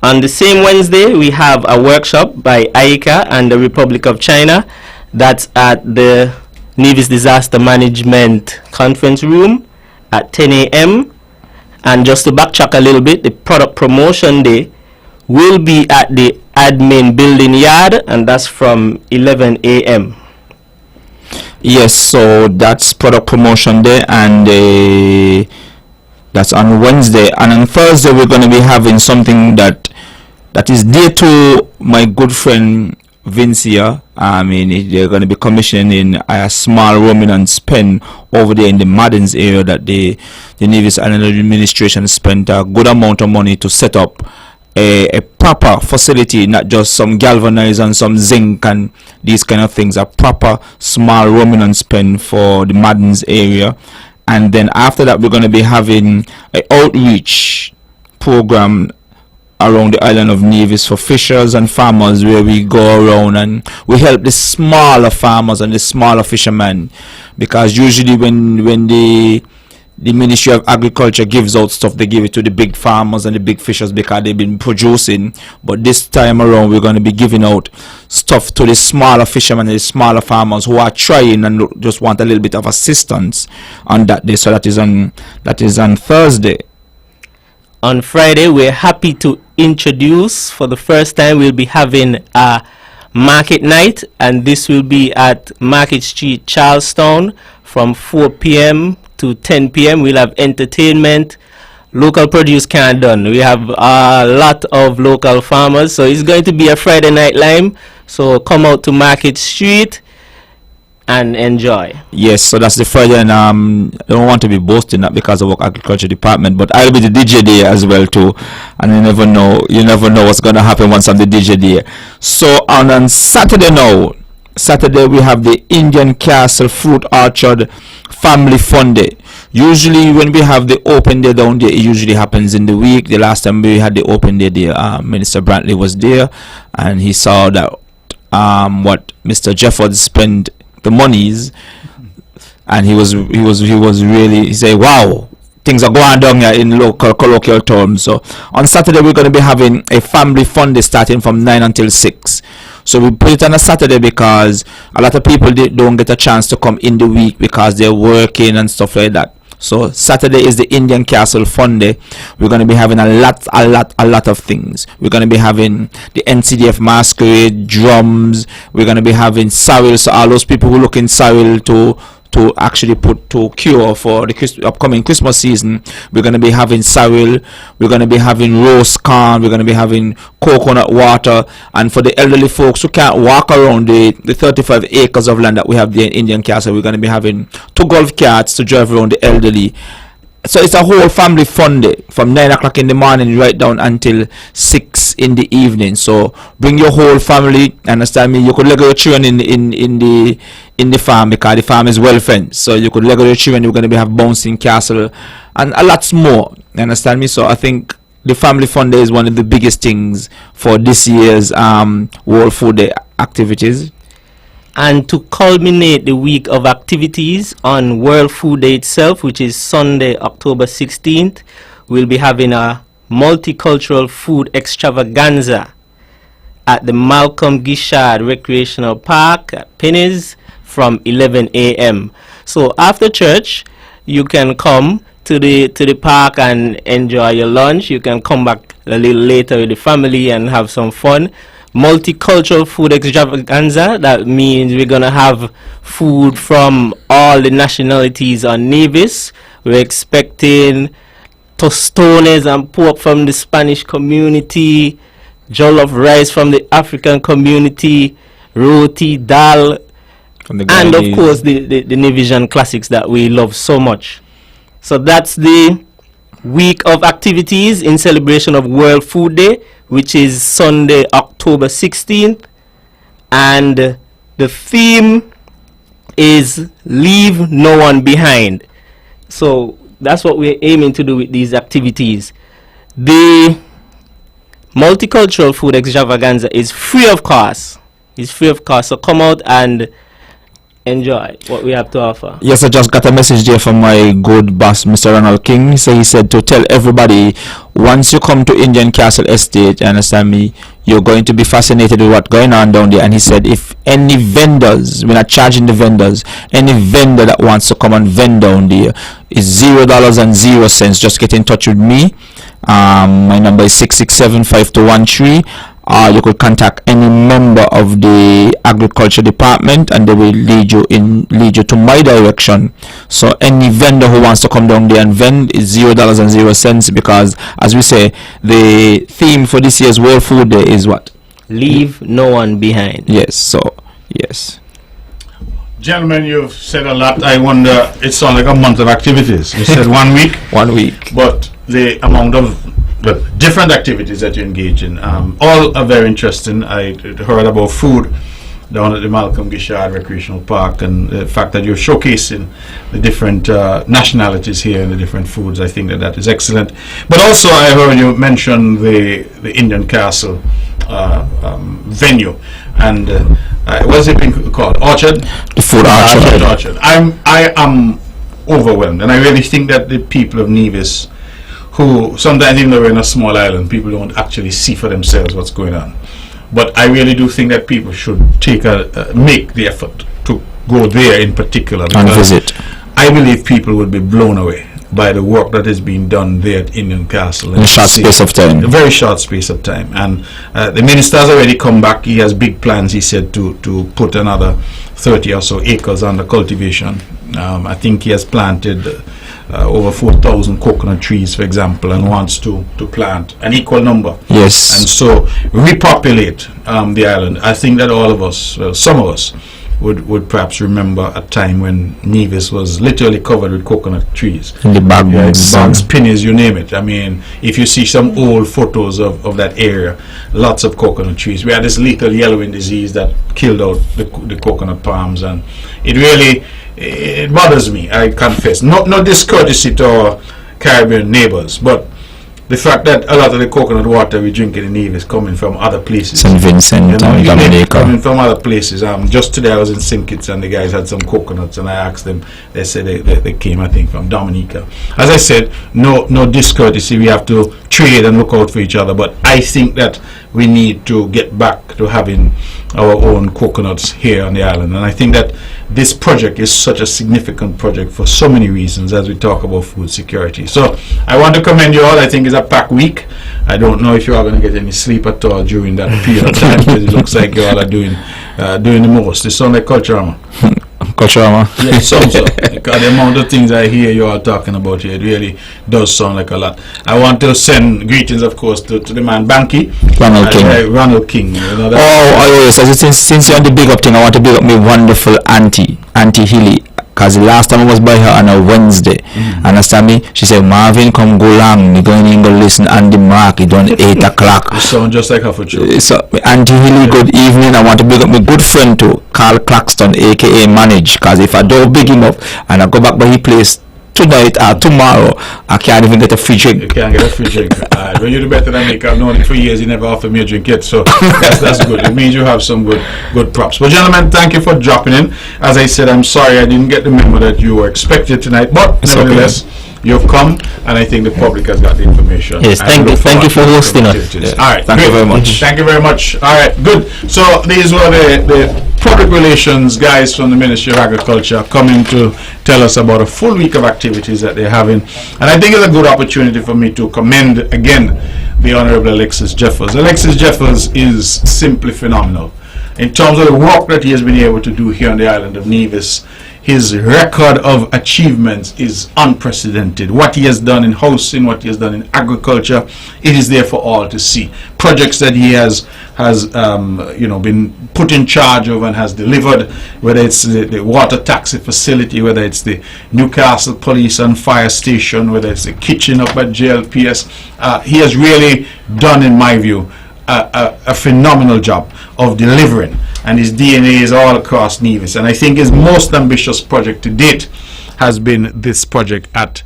[SPEAKER 2] On the same Wednesday, we have a workshop by ICA and the Republic of China. That's at the Nevis Disaster Management Conference Room at 10 a.m. And just to backtrack a little bit, the product promotion day will be at the admin building yard, and that's from 11 a.m.
[SPEAKER 3] Yes, so that's product promotion day, and that's on Wednesday. And on Thursday, we're going to be having something that is dear to my good friend Vince here. I mean, they're going to be commissioning a small ruminants pen over there in the Maddens area that the Nevis Island administration spent a good amount of money to set up a proper facility, not just some galvanized and some zinc and these kind of things, a proper small ruminants pen for the Maddens area. And then after that, we're going to be having an outreach program around the island of Nevis for fishers and farmers, where we go around and we help the smaller farmers and the smaller fishermen, because usually when the Ministry of Agriculture gives out stuff, they give it to the big farmers and the big fishers because they've been producing. But this time around, we're going to be giving out stuff to the smaller fishermen and the smaller farmers who are trying and just want a little bit of assistance on that day. So that is on Thursday.
[SPEAKER 2] On Friday, we're happy to introduce, for the first time, we'll be having a market night, and this will be at Market Street, Charlestown, from 4 p.m. to 10 p.m. We'll have entertainment, local produce can't done. We have a lot of local farmers, so it's going to be a Friday night lime. So come out to Market Street and enjoy. Yes,
[SPEAKER 3] so that's the Friday, and I don't want to be boasting, not because I work agriculture department, but I'll be the DJ there as well too. And you never know what's gonna happen once I'm the DJ there. So on Saturday we have the Indian Castle Fruit Orchard Family Fun Day. Usually when we have the open day down there, it usually happens in the week. The last time we had the open day there, Minister Brantley was there, and he saw that what Mr. Jeffords spent the monies, and he said, wow, things are going down here in local colloquial terms. So on Saturday we're going to be having a family fun day starting from 9 until 6. So we put it on a Saturday because a lot of people don't get a chance to come in the week because they're working and stuff like that. So Saturday is the Indian Castle Fun Day. We're going to be having a lot of things. We're going to be having the NCDF masquerade, drums. We're going to be having Sawil. So all those people who look in Sawil to actually put to cure for the upcoming Christmas season, we're going to be having Sawil. We're going to be having roast corn. We're going to be having coconut water. And for the elderly folks who can't walk around the 35 acres of land that we have there in Indian Castle, we're going to be having 2 golf carts to drive around the elderly. So it's a whole family fun day from 9 o'clock in the morning right down until 6 in the evening. So bring your whole family. Understand me? You could let your children in the farm because the farm is well fenced. So you could let your children. You're going to have bouncing castle and a lot more. Understand me? So I think the family fun day is one of the biggest things for this year's World Food Day activities.
[SPEAKER 2] And to culminate the week of activities on World Food Day itself, which is Sunday, October 16th, we'll be having a multicultural food extravaganza at the Malcolm Gishard Recreational Park at Penny's from 11 a.m. So after church, you can come to the park and enjoy your lunch. You can come back a little later with the family and have some fun. Multicultural food extravaganza, that means we're gonna have food from all the nationalities on Nevis. We're expecting tostones and pork from the Spanish community, jollof rice from the African community, roti, dal, and of course the Nevisian classics that we love so much. So that's the week of activities in celebration of World Food Day, which is Sunday, October 16th, and the theme is Leave No One Behind. So that's what we're aiming to do with these activities. The multicultural food extravaganza is free of cost. It's free of cost. So come out and enjoy what we have to offer.
[SPEAKER 3] Yes, I just got a message there from my good boss, Mr. Ronald King. So he said to tell everybody, once you come to Indian Castle Estate, you understand me, you're going to be fascinated with what's going on down there. And he said, if any vendors, we're not charging the vendors, any vendor that wants to come and vend down there is $0.00. Just get in touch with me. My number is 667-5213. You could contact any member of the agriculture department and they will lead you to my direction. So any vendor who wants to come down there and vend is $0.00, because as we say, the theme for this year's World Food Day is what?
[SPEAKER 2] Leave no one behind.
[SPEAKER 3] Yes, so yes.
[SPEAKER 1] Gentlemen, you've said a lot. I wonder, it sounds like a month of activities. You said 1 week?
[SPEAKER 3] 1 week.
[SPEAKER 1] But the amount of different activities that you engage in, all are very interesting. I heard about food down at the Malcolm Gishard Recreational Park, and the fact that you're showcasing the different nationalities here and the different foods. I think that is excellent. But also I heard you mention the Indian Castle venue, and what's it been called? Orchard?
[SPEAKER 3] The food orchard.
[SPEAKER 1] I am overwhelmed, and I really think that the people of Nevis, who sometimes even though we're in a small island, people don't actually see for themselves what's going on. But I really do think that people should make the effort to go there in particular,
[SPEAKER 3] and visit.
[SPEAKER 1] I believe people will be blown away by the work that is being done there at Indian Castle
[SPEAKER 3] in a short space of time.
[SPEAKER 1] A very short space of time. And the minister's already come back. He has big plans, he said, to put another 30 or so acres under cultivation. I think he has planted over 4,000 coconut trees, for example, and wants to plant an equal number.
[SPEAKER 3] Yes.
[SPEAKER 1] And so repopulate the island. I think that all of us, some of us, would perhaps remember a time when Nevis was literally covered with coconut trees.
[SPEAKER 3] In the bags,
[SPEAKER 1] pennies, you name it. I mean, if you see some old photos of that area, lots of coconut trees. We had this lethal yellowing disease that killed out the coconut palms, and it bothers me, I confess. Not discourtesy to our Caribbean neighbors, but the fact that a lot of the coconut water we drink in Nevis is coming from other places.
[SPEAKER 3] St. Vincent and Dominica.
[SPEAKER 1] Coming from other places. Just today I was in St. Kitts and the guys had some coconuts, and I asked them, they said they came, I think, from Dominica. As I said, no discourtesy. We have to trade and look out for each other, but I think that we need to get back to having our own coconuts here on the island. And I think that this project is such a significant project for so many reasons as we talk about food security. So I want to commend you all. I think it's a packed week. I don't know if you are going to get any sleep at all during that period of time, because it looks like you all are doing the most. It sounds like Culturama.
[SPEAKER 3] Culturama?
[SPEAKER 1] Yeah, it sounds so. Because the amount of things I hear you all talking about here, it really does sound like a lot. I want to send greetings, of course, to the man Banky. Ronald King. You know that.
[SPEAKER 3] Since you're on the big up thing, I want to big up my wonderful auntie Hilly. Because the last time I was by her on a Wednesday, understand me? She said, Marvin, come go long. Me going in go listen on the mark. It done 8 o'clock.
[SPEAKER 1] You sound just like her for sure.
[SPEAKER 3] So, Auntie Hilly, good evening. I want to big up my good friend too, Carl Claxton, aka Manage. Because if I don't big him up and I go back by his place tonight or tomorrow, I can't even get a free drink.
[SPEAKER 1] You can't get a free drink. When you do better than me, I've known him for years, he never offered me a drink yet, so that's good. It means you have some good props. Well, gentlemen, thank you for dropping in. As I said, I'm sorry I didn't get the memo that you were expected tonight, but nevertheless, you've come, and I think the public has got the information.
[SPEAKER 2] Yes, thank you for hosting us.
[SPEAKER 1] Yeah. All right,
[SPEAKER 3] thank you very much.
[SPEAKER 1] Thank you very much. All right, good. So these were the public relations guys from the Ministry of Agriculture coming to tell us about a full week of activities that they're having, and I think it's a good opportunity for me to commend again the Honorable Alexis Jeffers. Alexis Jeffers is simply phenomenal in terms of the work that he has been able to do here on the island of Nevis. His record of achievements is unprecedented. What he has done in housing, what he has done in agriculture, it is there for all to see. Projects that he has been put in charge of and has delivered, whether it's the water taxi facility, whether it's the Newcastle Police and Fire Station, whether it's the kitchen up at JLPS. He has really done, in my view, a phenomenal job of delivering, and his DNA is all across Nevis. And I think his most ambitious project to date has been this project at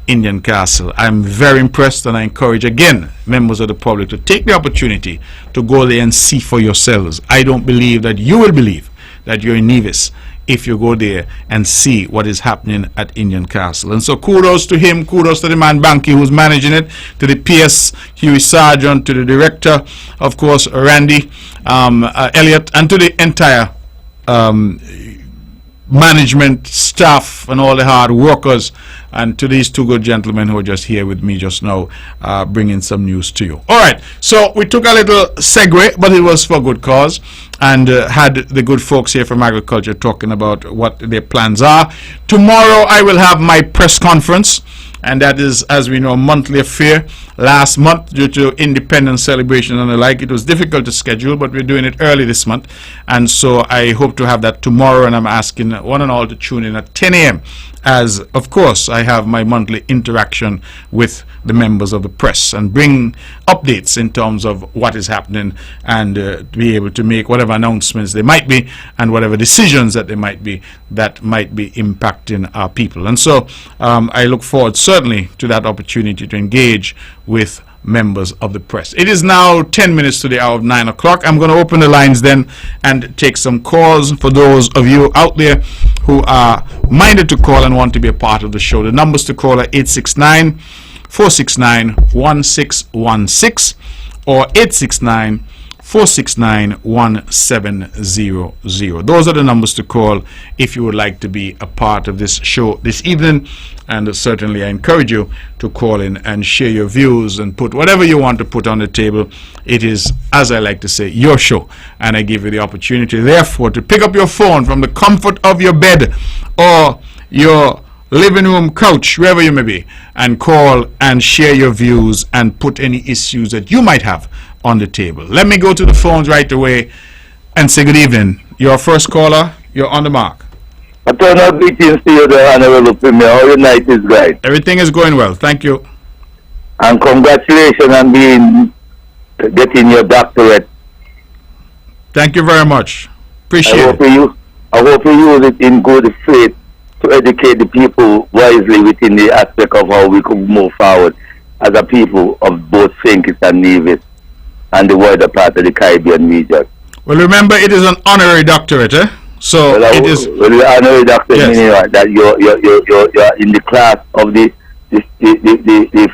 [SPEAKER 1] Indian Castle. I'm very impressed, and I encourage again members of the public to take the opportunity to go there and see for yourselves. I don't believe that you will believe that you're in Nevis if you go there and see what is happening at Indian Castle. And so kudos to him, kudos to the man Banky who's managing it, to the PS Huey Sargent, to the director, of course, Randy Elliott, and to the entire management staff and all the hard workers, and to these two good gentlemen who are just here with me just now, bringing some news to you. All right, so we took a little segue, but it was for good cause, and had the good folks here from agriculture talking about what their plans are. Tomorrow I will have my press conference, and that is, as we know, a monthly affair. Last month, due to independence celebration and the like, it was difficult to schedule, but we're doing it early this month, and so I hope to have that tomorrow, and I'm asking one and all to tune in at 10 a.m. as, of course, I have my monthly interaction with the members of the press and bring updates in terms of what is happening, and to be able to make whatever announcements there might be and whatever decisions that there might be that might be impacting our people. And so I look forward certainly to that opportunity to engage with members of the press. It is now 10 minutes to the hour of 9 o'clock. I'm going to open the lines then and take some calls for those of you out there who are minded to call and want to be a part of the show. The numbers to call are 869-469-1616 or 869-469-1700. Those are the numbers to call if you would like to be a part of this show this evening, and certainly I encourage you to call in and share your views and put whatever you want to put on the table. It is, as I like to say, your show, and I give you the opportunity therefore to pick up your phone from the comfort of your bed or your living room couch, wherever you may be, and call and share your views and put any issues that you might have on the table. Let me go to the phones right away and say good evening. Your first caller, you're on the mark.
[SPEAKER 4] I turn out greetings to you, the Honorable Premier. How your night is going?
[SPEAKER 1] Everything is going well, thank you.
[SPEAKER 4] And congratulations on getting your doctorate.
[SPEAKER 1] Thank you very much. Appreciate it.
[SPEAKER 4] I hope you use it in good faith to educate the people wisely within the aspect of how we could move forward as a people of both St. Kitts and Nevis and the wider part of the Caribbean region.
[SPEAKER 1] Well, remember, it is an honorary doctorate, eh? So it is.
[SPEAKER 4] Well, the honorary doctorate, yes, meaning that you're in the class of the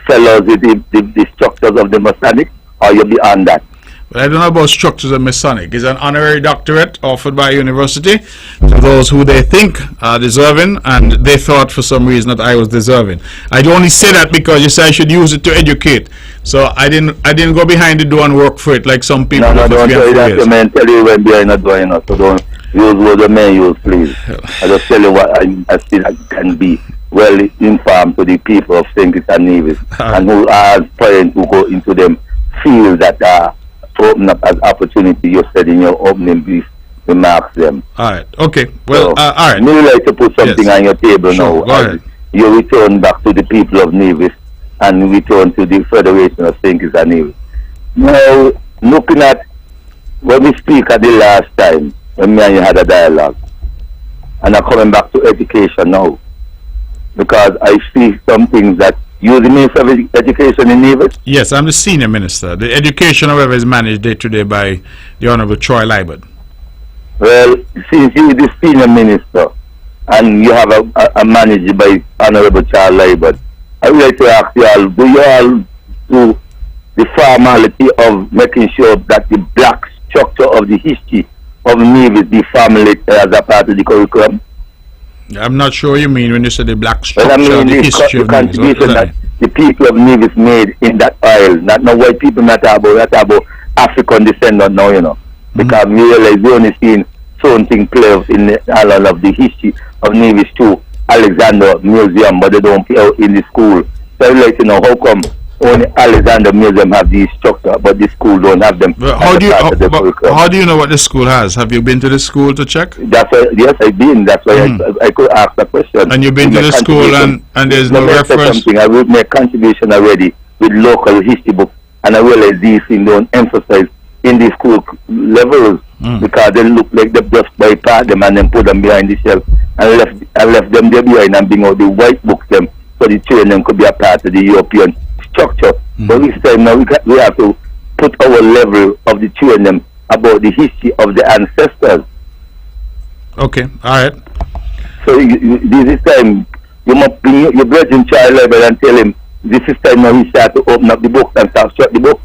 [SPEAKER 4] fellows, the structures of the Masonic, or you're beyond that.
[SPEAKER 1] But I don't know about structures of Masonic. It's an honorary doctorate offered by a university to those who they think are deserving, and they thought for some reason that I was deserving. I'd only say that because you said I should use it to educate. So I didn't go behind the door and work for it like some people.
[SPEAKER 4] No, don't tell you that. The men tell you when behind the door, so don't use what the men use, please. I just tell you what I feel I can be well informed to the people of St. Kitts and Nevis, and who are parents who go into them fields that are open up as opportunity. You said in your opening brief remarks them.
[SPEAKER 1] All right. Okay. Well,
[SPEAKER 4] so,
[SPEAKER 1] all right.
[SPEAKER 4] Me like to put something on your table
[SPEAKER 1] sure,
[SPEAKER 4] now.
[SPEAKER 1] Go ahead.
[SPEAKER 4] You return back to the people of Nevis and return to the Federation of St. Kitts and Nevis. Now, looking at when we speak at the last time, when me and you had a dialogue, and I'm coming back to education now, because I see some things that you the Minister of Education in Nevis?
[SPEAKER 1] Yes, I'm the Senior Minister. The education, however, is managed day to day by the Honorable Troy Libert.
[SPEAKER 4] Well, since you're the Senior Minister and you have a manager by Honorable Charles Libert, I would like to ask you all, do you all do the formality of making sure that the black structure of the history of Nevis be formulated as a part of the curriculum?
[SPEAKER 1] I'm not sure what you mean when you say the black structure, the history of Nevis.
[SPEAKER 4] Contribution that the people of Nevis made in that isle. Not no white people not about African descendant now, because we realize we only seen something play out in the island of the history of Nevis too. Alexander Museum, but they don't play out in the school. So I would like to know how come only Alexander Museum have these structure, but the school don't have them.
[SPEAKER 1] How do you know what the school has? Have you been to the school to check?
[SPEAKER 4] That's why, yes, I've been. That's why I could ask the question.
[SPEAKER 1] And you've been to the school and there's no reference?
[SPEAKER 4] I will make contribution already with local history books, and I realize these things don't emphasize in the school levels because they look like they just bypass them and then put them behind the shelf and left them there behind and bring out the white books them so the training could be a part of the European structure. But this time now we have to put our level of the training about the history of the ancestors.
[SPEAKER 1] Okay, all right.
[SPEAKER 4] So this time you must bring your brethren child level and tell him this is time now he start to open up the book and start shut the book.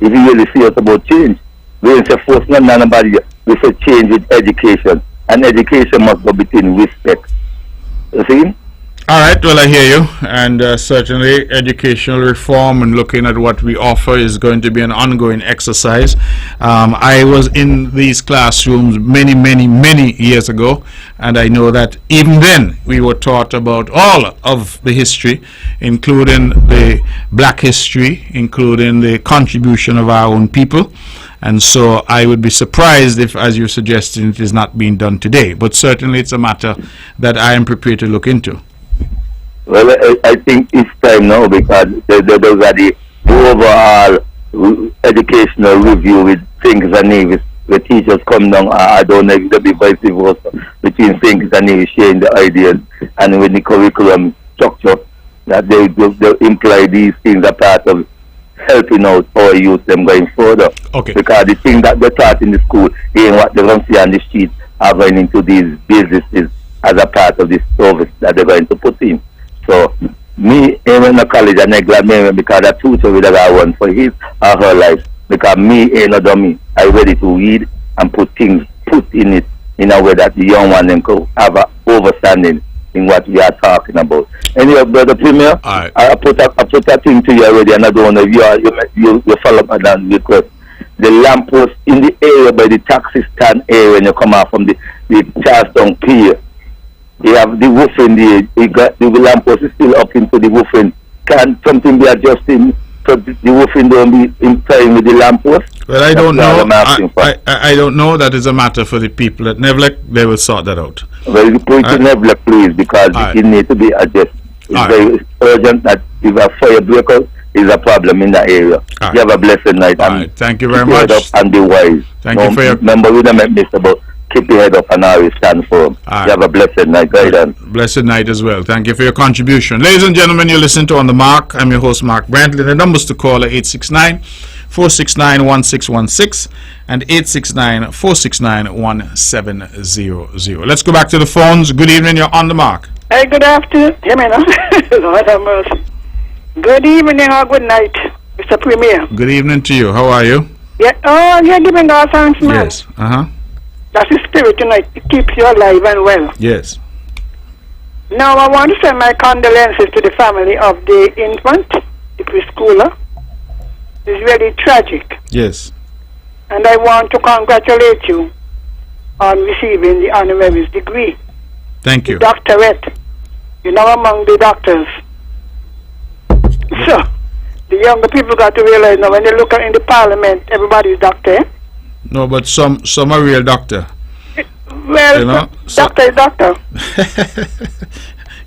[SPEAKER 4] If you really serious about change, we don't say force nobody. We say change with education, and education must go between respect. You see?
[SPEAKER 1] All right, well, I hear you, and certainly educational reform and looking at what we offer is going to be an ongoing exercise. I was in these classrooms many years ago, and I know that even then we were taught about all of the history, including the black history, including the contribution of our own people. And so I would be surprised if, as you're suggesting, it is not being done today. But certainly it's a matter that I am prepared to look into.
[SPEAKER 4] Well, I think it's time now because those are the overall educational review with Thinkers and Nevis. The teachers come down, I don't know if they'll be vice versa, between Thinkers and Nevis sharing the ideas, and with the curriculum structure, that they imply these things are part of helping out our youth them going further.
[SPEAKER 1] Okay.
[SPEAKER 4] Because the thing that they taught in the school ain't what they don't see on the street are going into these businesses as a part of this service that they're going to put in. So, me, ain't in the college, and I'm glad me because that tutor will have one for his or her life. Because me ain't no dummy. I'm ready to read and put things in it in a way that the young one them could have an understanding in what we are talking about. Anyway, Brother Premier,
[SPEAKER 1] right.
[SPEAKER 4] I put a thing to you already, and I don't know if you follow up on that request. The lamppost in the area by the taxi stand area when you come out from the Charlestown Pier. You have the woofing, the lamppost is still up into the woofing. Can something be adjusting so the woofing don't be in time with the lamppost?
[SPEAKER 1] Well, I don't know. I don't know. That is a matter for the people at Nevlec. They will sort that out.
[SPEAKER 4] Well, you put it to Nevlec, please, because it needs to be adjusted. It's very urgent that if a fire breaks out, is a problem in that area. You have a blessed night.
[SPEAKER 1] Thank you very much.
[SPEAKER 4] Up and be wise.
[SPEAKER 1] Thank you for your...
[SPEAKER 4] Remember, we don't make this about keep your head up and always stand firm. You have a blessed night. Guidance.
[SPEAKER 1] Blessed night as well. Thank you for your contribution. Ladies and gentlemen, you listen to On the Mark. I'm your host, Mark Brantley. The numbers to call are 869-469-1616 and 869-469-1700. Let's go back to the phones. Good evening. You're On the Mark.
[SPEAKER 5] Hey, good afternoon. Hear me now? Lord have mercy. Good evening or good night, Mr. Premier.
[SPEAKER 1] Good evening to you. How are you?
[SPEAKER 5] Yeah. Oh, you're giving God thanks, man.
[SPEAKER 1] Yes.
[SPEAKER 5] That's the spirit tonight. It keeps you alive and well.
[SPEAKER 1] Yes.
[SPEAKER 5] Now, I want to send my condolences to the family of the infant, the preschooler. It's really tragic.
[SPEAKER 1] Yes.
[SPEAKER 5] And I want to congratulate you on receiving the honorary degree.
[SPEAKER 1] Thank you.
[SPEAKER 5] The doctorate. You're now among the doctors. So, the younger people got to realize now when they look in the parliament, everybody's doctor.
[SPEAKER 1] No, but some are real doctor.
[SPEAKER 5] Well, you know, doctor is doctor.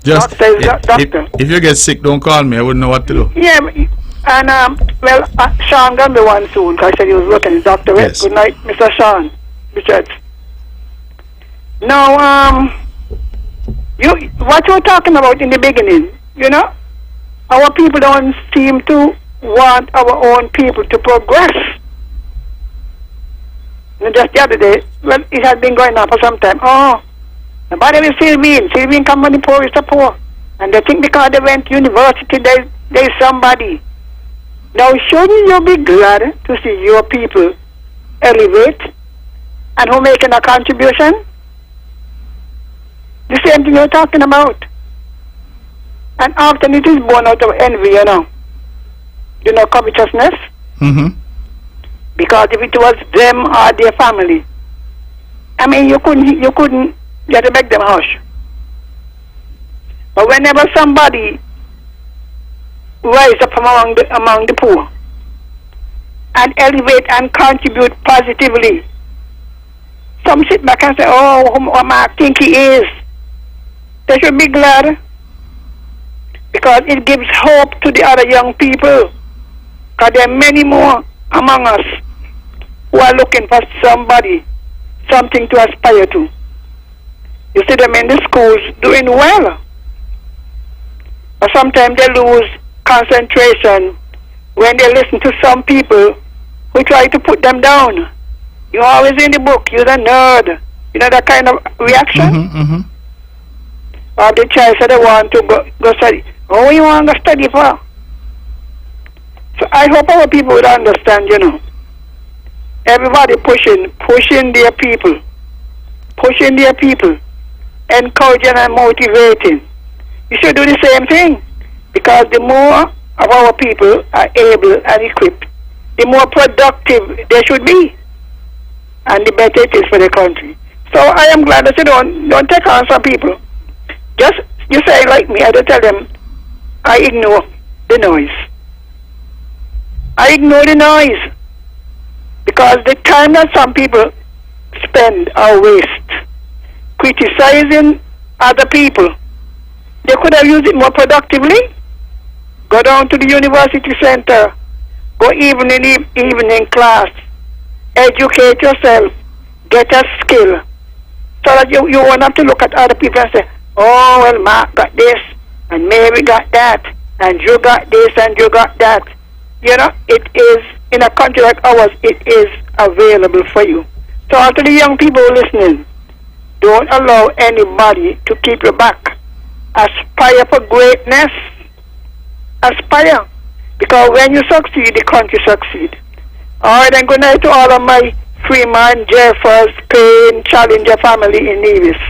[SPEAKER 1] Just
[SPEAKER 5] doctor is doctor.
[SPEAKER 1] If you get sick, don't call me. I wouldn't know what to do.
[SPEAKER 5] Yeah, and Sean gonna be one soon because I said he was working his doctorate.
[SPEAKER 1] Yes.
[SPEAKER 5] Good night, Mr. Sean Richards. Now, what you were talking about in the beginning, you know, our people don't seem to want our own people to progress. And just the other day, well, it has been going on for some time. Oh, nobody will Sylvine. Sylvine come from the poorest of poor. And they think because they went to university, there's somebody. Now, shouldn't you be glad to see your people elevate and who making a contribution? The same thing you're talking about. And often it is born out of envy, you know. You know, covetousness. Because if it was them or their family, I mean, you couldn't you have to make them hush. But whenever somebody rise up from among the poor and elevate and contribute positively, some sit back and say, oh, who I think he is. They should be glad. Because it gives hope to the other young people. Because there are many more among us who are looking for something to aspire to. You see them in the schools doing well. Or sometimes they lose concentration when they listen to some people who try to put them down. You're always in the book, you're the nerd. You know that kind of reaction? Or the child said they want to go study. Oh, you want to study for? So I hope our people would understand, you know. Everybody pushing their people. Pushing their people. Encouraging and motivating. You should do the same thing. Because the more of our people are able and equipped, the more productive they should be. And the better it is for the country. So I am glad that you don't take on some people. Just, you say like me, I don't tell them, I ignore the noise. I ignore the noise. Because the time that some people spend or waste criticizing other people, they could have used it more productively. Go down to the university center, go evening class, educate yourself, get a skill, so that you won't have to look at other people and say, oh, well, Mark got this, and Mary got that, and you got this, and you got that. You know, it is, in a country like ours, it is available for you. So to the young people listening, don't allow anybody to keep you back. Aspire for greatness. Aspire. Because when you succeed, the country succeeds. All right, and good night to all of my Freeman, Jeffers, Payne, Challenger family in Nevis.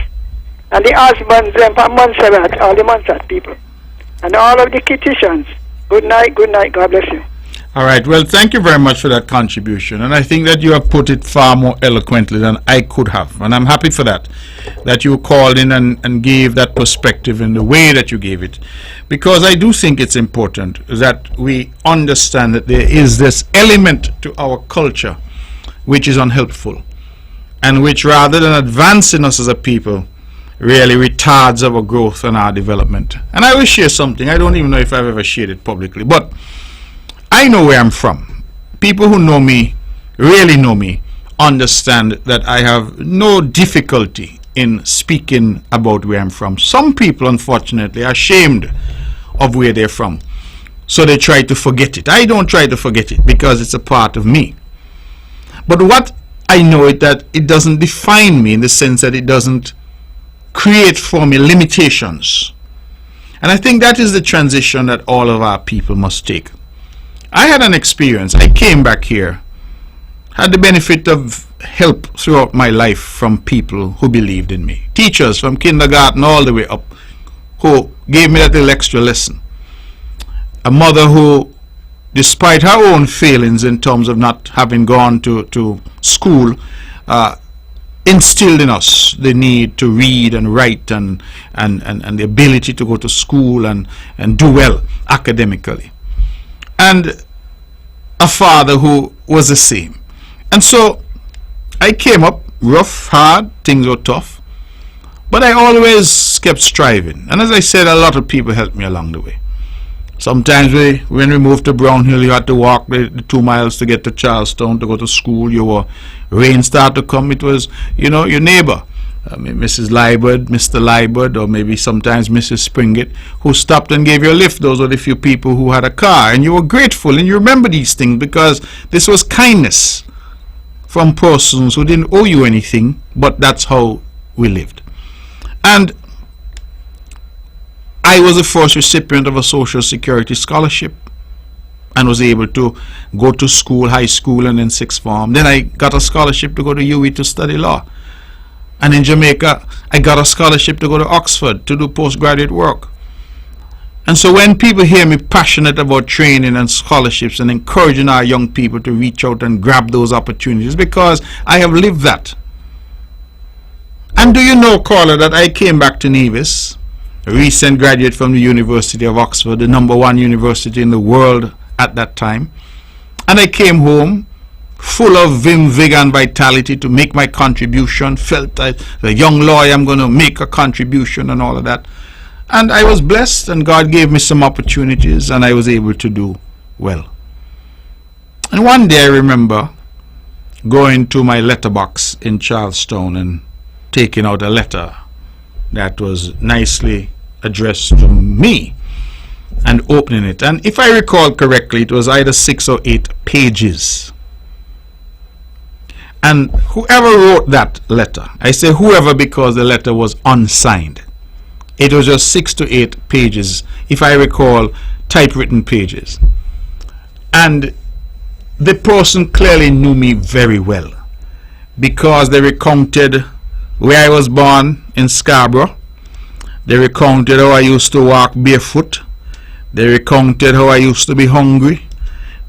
[SPEAKER 5] And the husbands and Montserrat, all the Montserrat people. And all of the Kittitians. Good night, God bless you.
[SPEAKER 1] All right, well, thank you very much for that contribution. And I think that you have put it far more eloquently than I could have. And I'm happy for that you called in and gave that perspective in the way that you gave it. Because I do think it's important that we understand that there is this element to our culture which is unhelpful, and which, rather than advancing us as a people, really retards our growth and our development. And I will share something. I don't even know if I've ever shared it publicly, but I know where I'm from. People who know me, really know me, understand that I have no difficulty in speaking about where I'm from. Some people, unfortunately, are ashamed of where they're from, so they try to forget it. I don't try to forget it because it's a part of me. But what I know is that it doesn't define me, in the sense that it doesn't create for me limitations. And I think that is the transition that all of our people must take. I had an experience. I came back here, had the benefit of help throughout my life from people who believed in me. Teachers from kindergarten all the way up who gave me that little extra lesson. A mother who, despite her own failings in terms of not having gone to school, instilled in us the need to read and write and the ability to go to school and do well academically. And a father who was the same. And so I came up rough, hard, things were tough, but I always kept striving. And as I said, a lot of people helped me along the way. Sometimes when we moved to Brownhill, you had to walk the 2 miles to get to Charlestown to go to school. Rain started to come. It was, your neighbor, Mrs. Liebert, Mr. Liebert, or maybe sometimes Mrs. Springett, who stopped and gave you a lift. Those were the few people who had a car, and you were grateful, and you remember these things because this was kindness from persons who didn't owe you anything, but that's how we lived. And I was the first recipient of a Social Security scholarship and was able to go to school, high school, and then sixth form. Then I got a scholarship to go to UWI to study law. And in Jamaica, I got a scholarship to go to Oxford to do postgraduate work. And so when people hear me passionate about training and scholarships and encouraging our young people to reach out and grab those opportunities, because I have lived that. And do you know, caller, that I came back to Nevis, a recent graduate from the University of Oxford, the #1 university in the world at that time. And I came home full of vim, vigor, and vitality to make my contribution, felt that as a young lawyer I'm going to make a contribution and all of that. And I was blessed, and God gave me some opportunities, and I was able to do well. And one day I remember going to my letterbox in Charlestown and taking out a letter that was nicely addressed to me. and opening it. And if I recall correctly, it was either 6 or 8 pages. And whoever wrote that letter, I say whoever because the letter was unsigned. It was just 6 to 8 pages, if I recall, typewritten pages. And the person clearly knew me very well, because they recounted where I was born in Scarborough. They recounted how I used to walk barefoot. They recounted how I used to be hungry.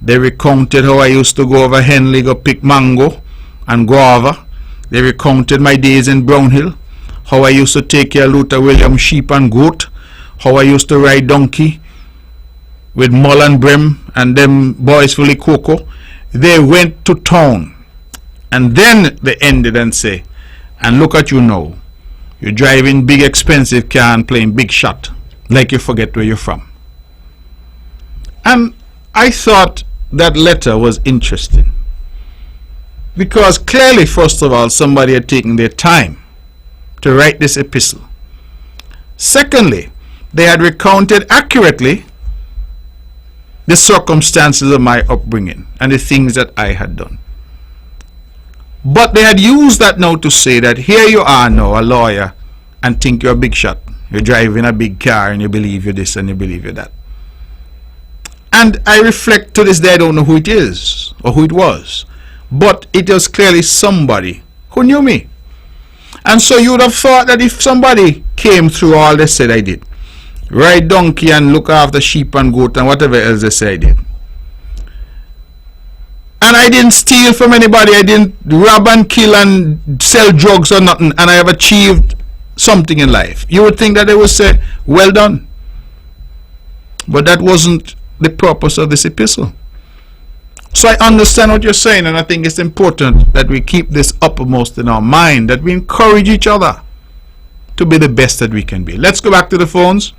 [SPEAKER 1] They recounted how I used to go over Henley, go pick mango and guava. They recounted my days in Brownhill, how I used to take care of Luther Williams sheep and goat, how I used to ride donkey with Mull and Brim and them boys fully cocoa. They went to town, and then they ended and say, and look at you now, you're driving big expensive car and playing big shot like you forget where you're from. And I thought that letter was interesting, because clearly, first of all, somebody had taken their time to write this epistle. Secondly, they had recounted accurately the circumstances of my upbringing and the things that I had done. But they had used that now to say that here you are now, a lawyer, and think you're a big shot. You're driving a big car and you believe you're this and you believe you're that. And I reflect to this day, I don't know who it is or who it was, but it was clearly somebody who knew me. And so you would have thought that if somebody came through all they said I did, ride donkey and look after sheep and goat and whatever else they said I did, and I didn't steal from anybody, I didn't rob and kill and sell drugs or nothing, and I have achieved something in life, you would think that they would say, well done. But that wasn't the purpose of this epistle. So I understand what you're saying, and I think it's important that we keep this uppermost in our mind, that we encourage each other to be the best that we can be. Let's go back to the phones.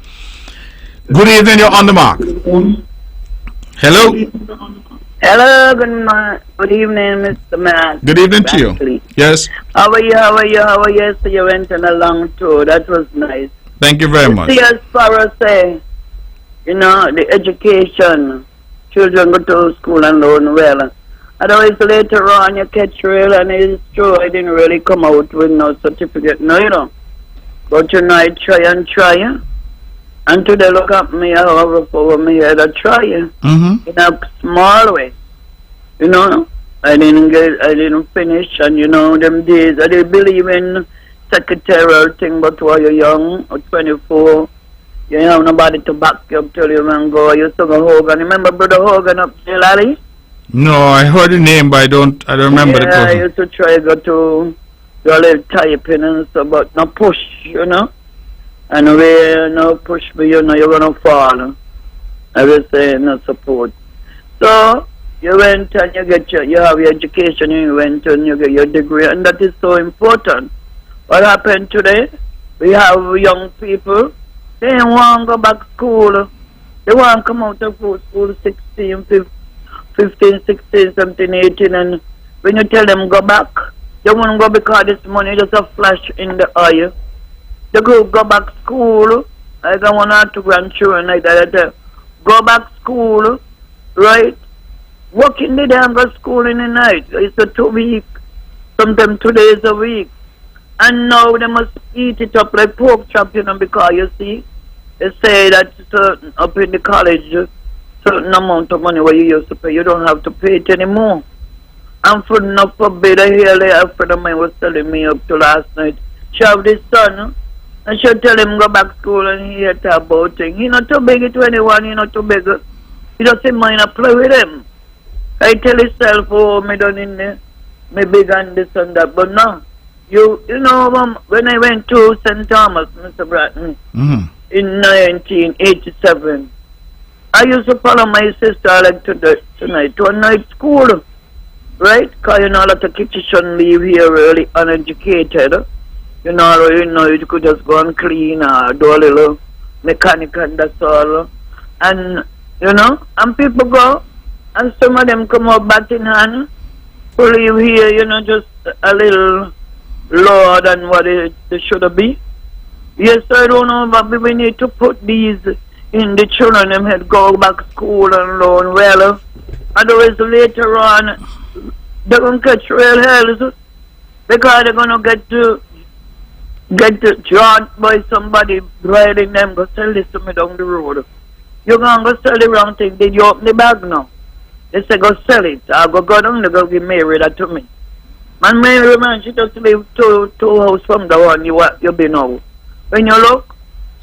[SPEAKER 1] Good evening, you're on the mark. Hello?
[SPEAKER 6] Hello, good evening, Mr. Matt.
[SPEAKER 1] Good evening to you. Yes.
[SPEAKER 6] How are you? So you went on a long tour. That was nice.
[SPEAKER 1] Thank you very much.
[SPEAKER 6] See, as far as the education, children go to school and learn well. Otherwise, later on, you catch real, and it's true, I didn't really come out with no certificate, no. But I try. And today, look at me, I have over me head, I try, in a small way. I didn't finish, and them days, I didn't believe in secretarial thing, but while you're young, or 24, you have nobody to back you up till you can go. You used to go Hogan. Remember Brother Hogan up there, Lally?
[SPEAKER 1] No, I heard the name, but I don't remember the person.
[SPEAKER 6] I used to try go to a little typing and stuff, but no push, And when no push me, you're going to fall. I will say no support. So, you went and you have your education, you went and you get your degree, and that is so important. What happened today? We have young people, they don't want to go back to school. They want to come out of school 16, 15, 16, 17, 18, and when you tell them go back, they won't go because this money just a flash in the eye. They go back to school. I got 1 or 2 grandchildren like that. Go back to school, right? Work in the day and go to school in the night. It's a 2 week, sometimes 2 days a week. And now they must eat it up like pork chop, because you see, they say that up in the college, certain amount of money what you used to pay, you don't have to pay it anymore. And for enough forbid, I hear a friend of mine was telling me up to last night, she have this son, and she'll tell him go back to school and he hear talk about things. He not too big at 21, he not too big. He doesn't mind to play with him. I tell himself, oh, me done in there, me big and this and that, but no. When I went to St. Thomas, Mr. Brantley, in 1987, I used to follow my sister like tonight to a night school, right? Because a lot of kids shouldn't leave here really uneducated. You could just go and clean or do a little mechanic and that's all. And, and people go, and some of them come out bat in hand, to leave here, just a little lower than what they should be. Yes, I don't know, but we need to put these in the children them had go back to school and learn well. Otherwise later on they're gonna catch real hell because they're gonna get drawn by somebody riding them go sell this to me down the road. You're gonna go sell the wrong thing, did you open the bag now? They say go sell it. I go down they go give Mary that to me. Man, Mary man, she just live two house from the one you been out. When you look,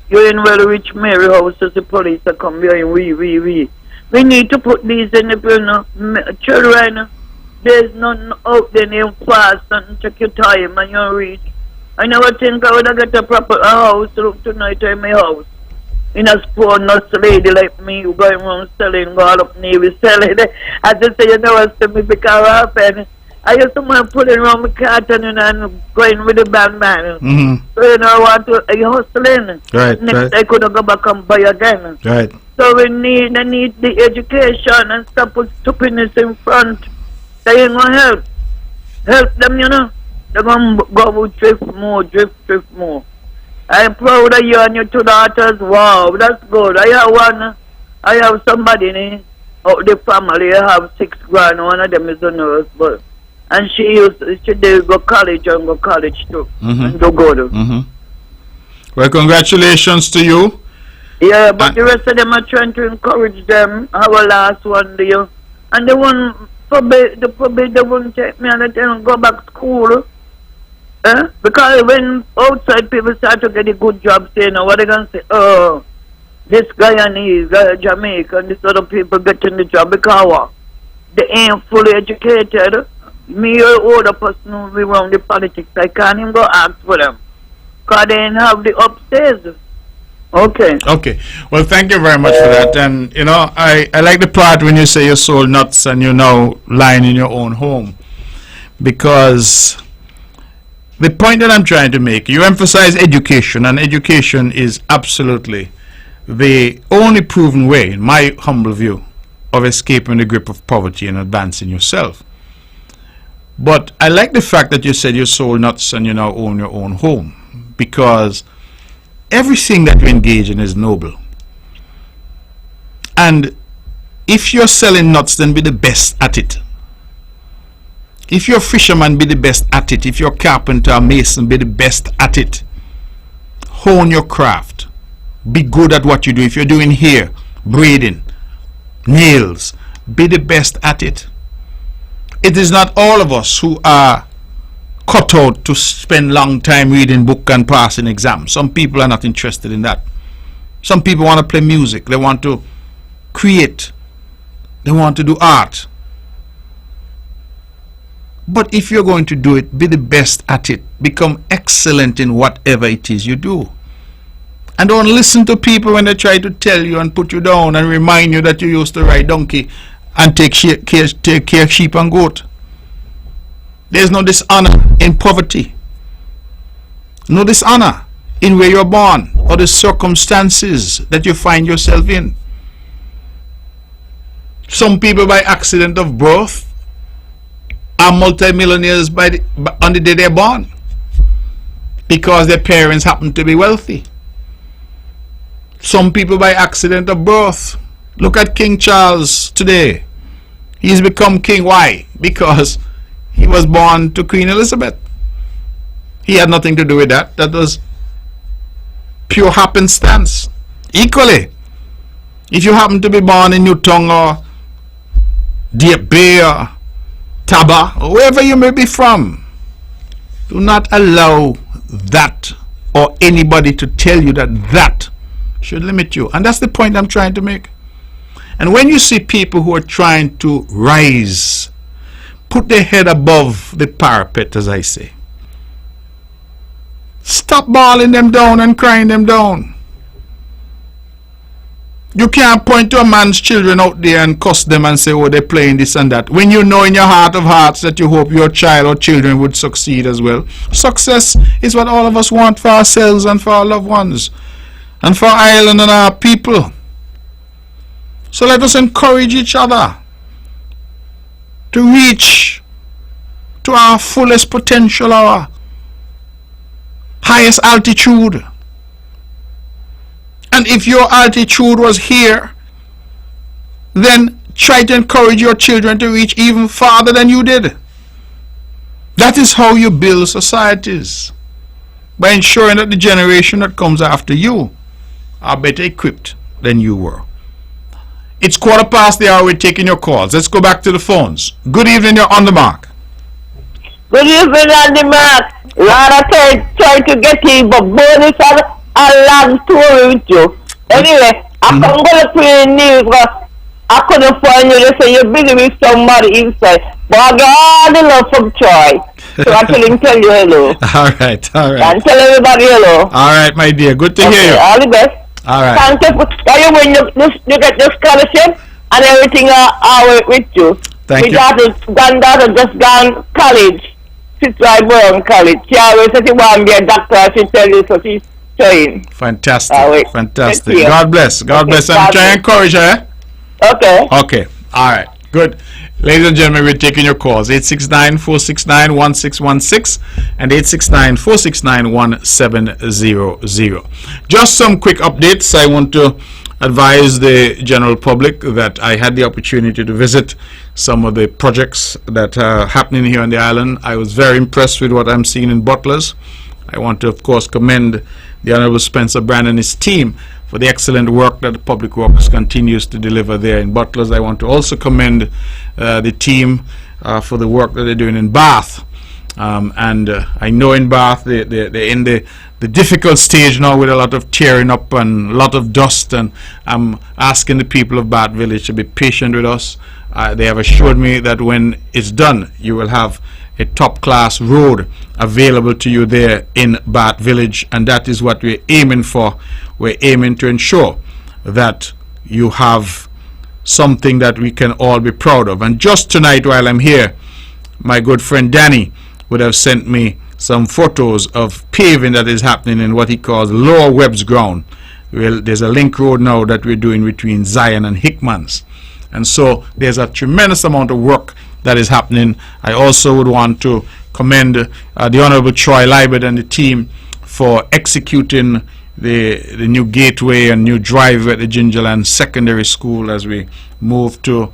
[SPEAKER 6] you're in well rich Mary house as the police are come here and we. We need to put these in the children. There's none out there named fast and check your time and you reach. I never think I would have get a proper house look tonight in my house. In a poor nuts lady like me who going around selling, go all up Navy selling. I just say, you know what's to me because what happened? I used to want pulling around my carton and going with the band man. So you know I want to hustling.
[SPEAKER 1] Right,
[SPEAKER 6] Next
[SPEAKER 1] right.
[SPEAKER 6] I couldn't go back and buy again.
[SPEAKER 1] Right.
[SPEAKER 6] So we need the education and stop put stupidness in front. They ain't gonna help. Help them, you know. They're gonna go drift more. I'm proud of you and your two daughters. Wow, that's good. I have somebody in the family. I have 6 grand. One of them is a nurse, but and she did go college and go college too. And do good.
[SPEAKER 1] Well, congratulations to you.
[SPEAKER 6] Yeah, but the rest of them are trying to encourage them. Our last one there. And the one forbid they won't take me and let them go back to school. Because when outside people start to get a good job, say, you know, what they going to say? Oh, this Guyanese, Jamaica, and these other people getting the job because what? They ain't fully educated. Me or older person who be around the politics, I can't even go ask for them. Because they ain't have the upstairs. Okay.
[SPEAKER 1] Okay. Well, thank you very much for that. And, you know, I like the part when you say you sold nuts and you're now lying in your own home. Because the point that I'm trying to make, you emphasize education, and education is absolutely the only proven way, in my humble view, of escaping the grip of poverty and advancing yourself. But I like the fact that you said you sold nuts and you now own your own home, because everything that you engage in is noble. And if you're selling nuts, then be the best at it. If you're a fisherman, be the best at it. If you're a carpenter or mason, be the best at it. Hone your craft. Be good at what you do. If you're doing hair, braiding, nails, be the best at it. It is not all of us who are cut out to spend long time reading book and passing exams. Some people are not interested in that. Some people want to play music. They want to create. They want to do art. But if you're going to do it, be the best at it. Become excellent in whatever it is you do. And don't listen to people when they try to tell you and put you down and remind you that you used to ride donkey and take care of sheep and goat. There's no dishonor in poverty. No dishonor in where you're born or the circumstances that you find yourself in. Some people by accident of birth are multimillionaires on the day they're born because their parents happen to be wealthy. Some people by accident of birth. Look at King Charles today. He's become king. Why? Because he was born to Queen Elizabeth. He had nothing to do with that. That was pure happenstance. Equally, if you happen to be born in Newton or Deep Bay or Taba, or wherever you may be from, do not allow that or anybody to tell you that that should limit you. And that's the point I'm trying to make. And when you see people who are trying to rise, put their head above the parapet, as I say, stop bawling them down and crying them down. You can't point to a man's children out there and cuss them and say, oh, they're playing this and that, when you know in your heart of hearts that you hope your child or children would succeed as well. Success is what all of us want for ourselves and for our loved ones and for Ireland and our people. So let us encourage each other to reach to our fullest potential, our highest altitude, And if your altitude was here, then try to encourage your children to reach even farther than you did. That is how you build societies, by ensuring that the generation that comes after you are better equipped than you were. It's 1:15. We're taking your calls. Let's go back to the phones. Good evening, you're on the mark.
[SPEAKER 7] Good evening, on the mark. Lord, I try to get you, but bonus a long story with you. Anyway, I'm going to play the news, but I couldn't find you. They say you're busy with somebody inside. But I got all the love from Troy. So I tell you hello.
[SPEAKER 1] All right.
[SPEAKER 7] And tell everybody hello.
[SPEAKER 1] All right, my dear. Good to hear you.
[SPEAKER 7] All the best.
[SPEAKER 1] All right.
[SPEAKER 7] Thank you for you when you get the scholarship and everything are with you.
[SPEAKER 1] Thank you.
[SPEAKER 7] Granddaughter just gone college. She's right born college. She always said she want to be a doctor. She tell you so she's trying.
[SPEAKER 1] Fantastic. Fantastic.
[SPEAKER 7] Thank you.
[SPEAKER 1] God bless. God bless. I'm trying to encourage her.
[SPEAKER 7] Okay.
[SPEAKER 1] Okay. All right. Good. Ladies and gentlemen, we're taking your calls. 869-469-1616 and 869-469-1700. Just some quick updates. I want to advise the general public that I had the opportunity to visit some of the projects that are happening here on the island. I was very impressed with what I'm seeing in Butlers. I want to, of course, commend the Honorable Spencer Brand and his team for the excellent work that the Public Works continues to deliver there in Butlers. I want to also commend the team for the work that they're doing in Bath. I know in Bath they're in the difficult stage now with a lot of tearing up and a lot of dust, and I'm asking the people of Bath Village to be patient with us. They have assured me that when it's done, you will have a top-class road available to you there in Bath Village, and that is what we're aiming for. We're aiming to ensure that you have something that we can all be proud of. And just tonight while I'm here, my good friend Danny would have sent me some photos of paving that is happening in what he calls Lower Webb's Ground. Well, there's a link road now that we're doing between Zion and Hickman's. And so there's a tremendous amount of work that is happening. I also would want to commend the Honorable Troy Libert and the team for executing the new gateway and new driveway at the Gingerland Secondary School as we move to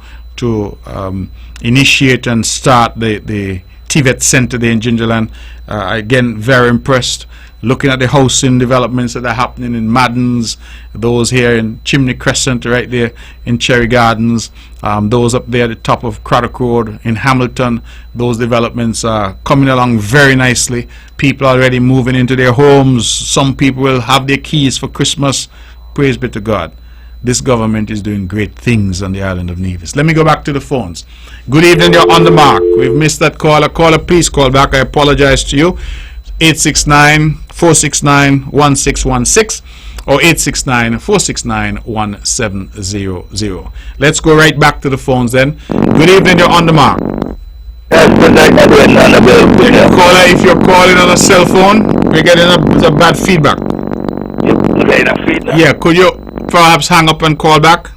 [SPEAKER 1] initiate and start the TVET Center there in Gingerland. Again, very impressed looking at the housing developments that are happening in Maddens, those here in Chimney Crescent right there in Cherry Gardens, those up there at the top of Craddock Road in Hamilton. Those developments are coming along very nicely. People are already moving into their homes. Some people will have their keys for Christmas. Praise be to God. This government is doing great things on the island of Nevis. Let me go back to the phones. Good evening, you're on the mark. We've missed that caller. Caller, please call back. I apologize to you. 869-469-1616 or 869-469-1700. Let's go right back to the phones then. Good evening, you're on the mark. Caller, if you're calling on a cell phone, we're getting a bad feedback. Yeah, could you perhaps hang up and call back?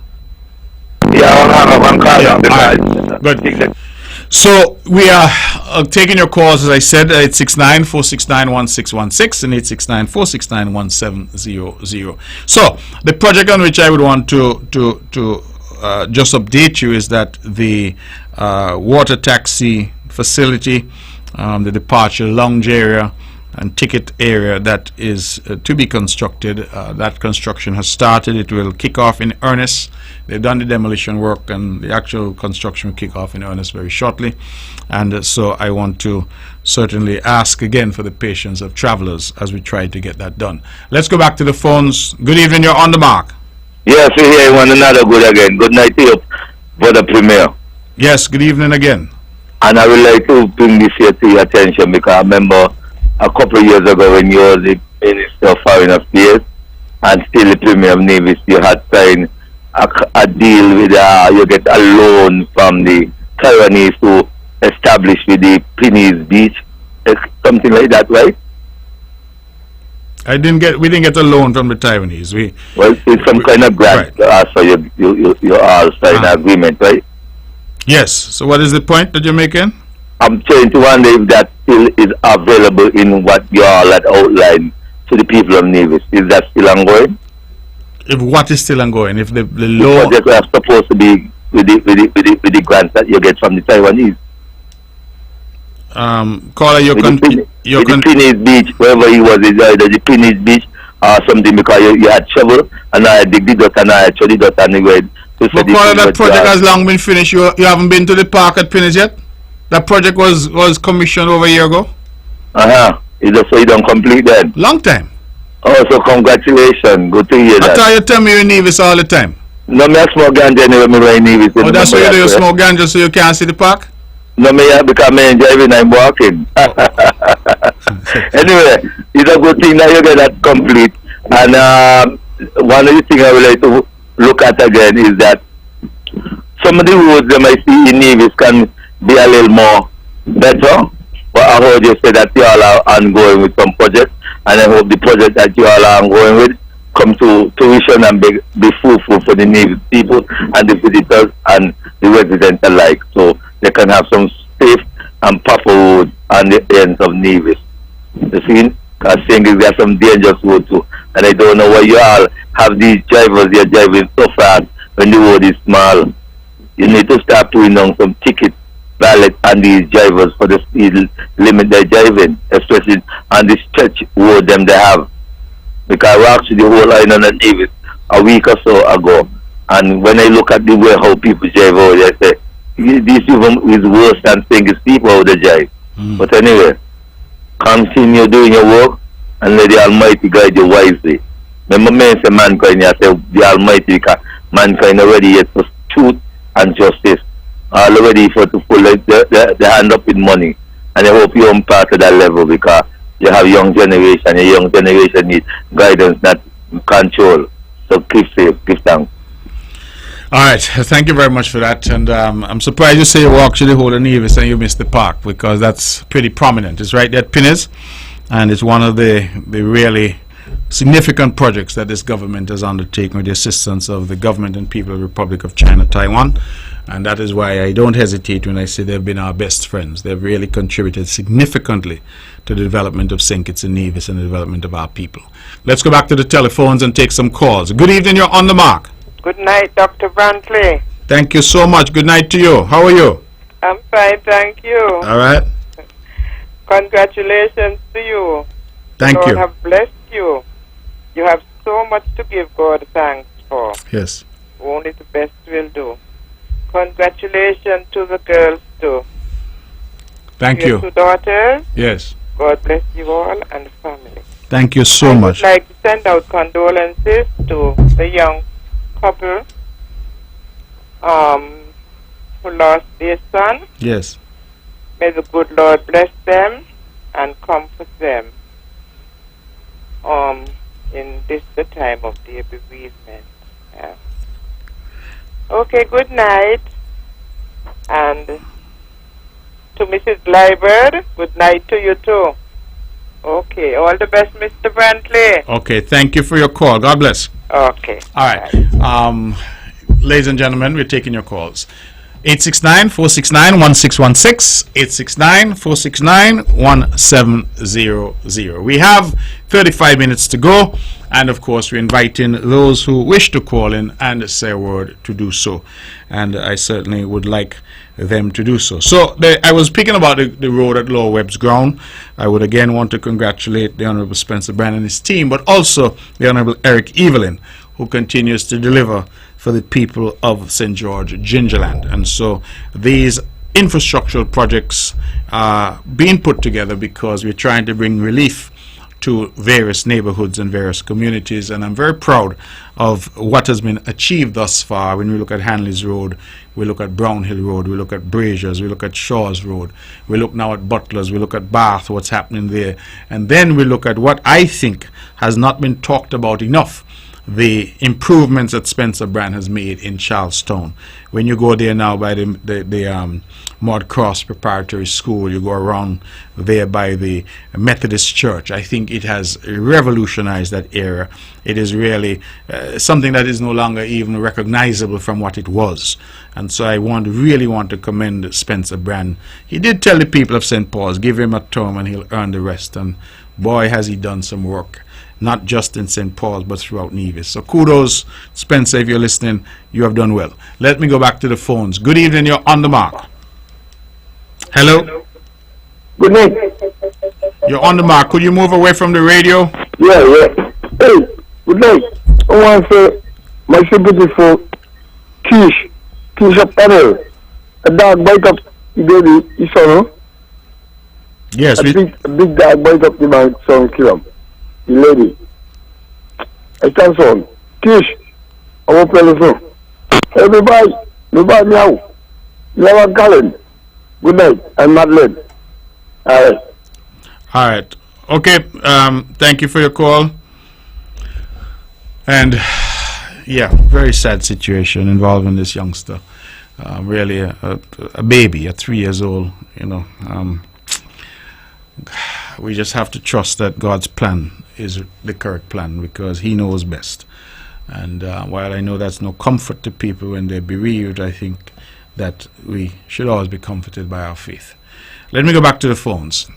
[SPEAKER 4] Yeah, I'll hang up and call back.
[SPEAKER 1] Good. So we are taking your calls, as I said, 869-469-1616 and 869-469-1700. So the project on which I would want to just update you is that the water taxi facility, the departure lounge area and ticket area that is to be constructed, that construction has started. It will kick off in earnest. They've done the demolition work and the actual construction will kick off in earnest very shortly. And so I want to certainly ask again for the patience of travelers as we try to get that done. Let's go back to the phones. Good evening, you're on the mark.
[SPEAKER 4] Yes, we hear one another good again. Good night to you, Brother Premier.
[SPEAKER 1] Yes, good evening again.
[SPEAKER 4] And I would like to bring this here to your attention because I remember a couple of years ago when you were the Minister of Foreign Affairs and still the Premier of Nevis, you had signed a deal with, you get a loan from the Taiwanese to establish with the Penny's Beach, something like that, right?
[SPEAKER 1] We didn't get a loan from the Taiwanese.
[SPEAKER 4] It's some kind of grant,
[SPEAKER 1] right.
[SPEAKER 4] So you all signed an agreement, right?
[SPEAKER 1] Yes. So what is the point that you're making?
[SPEAKER 4] I'm trying to wonder if that still is available in what you all had outlined to the people of Nevis. Is that still ongoing?
[SPEAKER 1] If what is still ongoing, if the
[SPEAKER 4] The
[SPEAKER 1] law...
[SPEAKER 4] project was supposed to be with the grants that you get from the Taiwanese.
[SPEAKER 1] Caller,
[SPEAKER 4] With the Pinnace Beach, wherever he was, either the Pinnace Beach or something, because you had shovel, and I dig the dot, and I had the dot, and anyway.
[SPEAKER 1] But caller, that project has long been finished. You haven't been to the park at Pinnace yet? That project was commissioned over a year ago?
[SPEAKER 4] So you don't complete then?
[SPEAKER 1] Long time.
[SPEAKER 4] Oh, so congratulations. Good to hear that.
[SPEAKER 1] I thought you tell me you're in Nevis all the time.
[SPEAKER 4] No, me a smoke ganja anyway, me right in Nevis.
[SPEAKER 1] Oh, that's why you do, you smoke ganja so you can't see the park?
[SPEAKER 4] No, because me driving, I'm walking. Anyway, it's a good thing that you get that complete. And one of the things I would like to look at again is that some of the roads that I see in Nevis can be a little more better. But I heard you say that you all are ongoing with some projects, and I hope the project that you all are ongoing with come to fruition and be fruitful for the Nevis people and the visitors and the residents alike, so they can have some safe and proper roads on the ends of Nevis. You see, I think there's some dangerous road too, and I don't know why you all have these drivers, they're driving so fast when the road is small. You need to start putting on some tickets valid on these drivers for the speed limit they're driving, especially on the stretch road them they have. Because I walked through the whole island of Nevis a week or so ago, and when I look at the way how people drive out, I say, this even is worse than thinking people how they drive. But anyway, continue doing your work and let the Almighty guide you wisely. Remember me say mankind, I say the Almighty, because mankind already yet for truth and justice. Already for to pull the hand up with money. And I hope you're on part of that level, because you have young generation. Your young generation needs guidance, not control. So keep safe, keep thanks.
[SPEAKER 1] All right, thank you very much for that. And I'm surprised you say you walk through the whole of Nevis and you missed the park, because that's pretty prominent. It's right there at Pinnace, and it's one of the really significant projects that this government has undertaken with the assistance of the government and People's Republic of China, Taiwan. And that is why I don't hesitate when I say they've been our best friends. They've really contributed significantly to the development of St. Kitts and Nevis and the development of our people. Let's go back to the telephones and take some calls. Good evening, you're on the mark.
[SPEAKER 8] Good night, Dr. Brantley.
[SPEAKER 1] Thank you so much. Good night to you. How are you?
[SPEAKER 8] I'm fine, thank you.
[SPEAKER 1] All right.
[SPEAKER 8] Congratulations to you.
[SPEAKER 1] Thank
[SPEAKER 8] God
[SPEAKER 1] you.
[SPEAKER 8] have blessed you. You have so much to give God thanks for.
[SPEAKER 1] Yes.
[SPEAKER 8] Only the best will do. Congratulations to the girls too.
[SPEAKER 1] Thank
[SPEAKER 8] Your
[SPEAKER 1] you.
[SPEAKER 8] 2 daughters.
[SPEAKER 1] Yes.
[SPEAKER 8] God bless you all and the family.
[SPEAKER 1] Thank you so much.
[SPEAKER 8] I would like to send out condolences to the young couple who lost their son.
[SPEAKER 1] Yes.
[SPEAKER 8] May the good Lord bless them and comfort them in this the time of their bereavement. Yeah. Okay, good night. And to Mrs. Glybird, good night to you too. Okay, all the best, Mr. Brantley.
[SPEAKER 1] Okay, thank you for your call. God bless.
[SPEAKER 8] Okay.
[SPEAKER 1] All right. Ladies and gentlemen, we're taking your calls. 869-469-1616, 869-469-1700. We have 35 minutes to go, and of course we're inviting those who wish to call in and say a word to do so, and I certainly would like them to do so. So I was speaking about the road at Lower Webb's Ground. I would again want to congratulate the Honorable Spencer Brand and his team, but also the Honorable Eric Evelyn, who continues to deliver for the people of St. George, Gingerland. And so these infrastructural projects are being put together because we're trying to bring relief to various neighborhoods and various communities, and I'm very proud of what has been achieved thus far. When we look at Hanley's Road, we look at Brownhill Road, we look at Brazier's, we look at Shaw's Road, we look now at Butler's, we look at Bath, what's happening there, and then we look at what I think has not been talked about enough, the improvements that Spencer Brand has made in Charlestown. When you go there now by the Maud Cross Preparatory School, you go around there by the Methodist Church, I think it has revolutionized that area. It is really something that is no longer even recognizable from what it was. And so I really want to commend Spencer Brand. He did tell the people of St. Paul's, give him a term and he'll earn the rest. And boy, has he done some work. not just in St. Paul's, but throughout Nevis. So kudos, Spencer, if you're listening, you have done well. Let me go back to the phones. Good evening, you're on the mark. Hello?
[SPEAKER 9] Good night.
[SPEAKER 1] You're on the mark. Could you move away from the radio?
[SPEAKER 9] Yeah. Hey, good night. I want to say my sympathy for Keisha Panel. A dog bite up the baby, his son,
[SPEAKER 1] Yes.
[SPEAKER 9] a big dog bite up the man's son, kill him. The lady. I stand son. Kish, I want to tell you so. Everybody now. You have a Colin. Good night. I'm not late. All right.
[SPEAKER 1] Okay. Thank you for your call. And yeah, very sad situation involving this youngster. Really a baby at 3 years old. We just have to trust that God's plan is the correct plan, because He knows best. And while I know that's no comfort to people when they're bereaved, I think that we should always be comforted by our faith. Let me go back to the phones.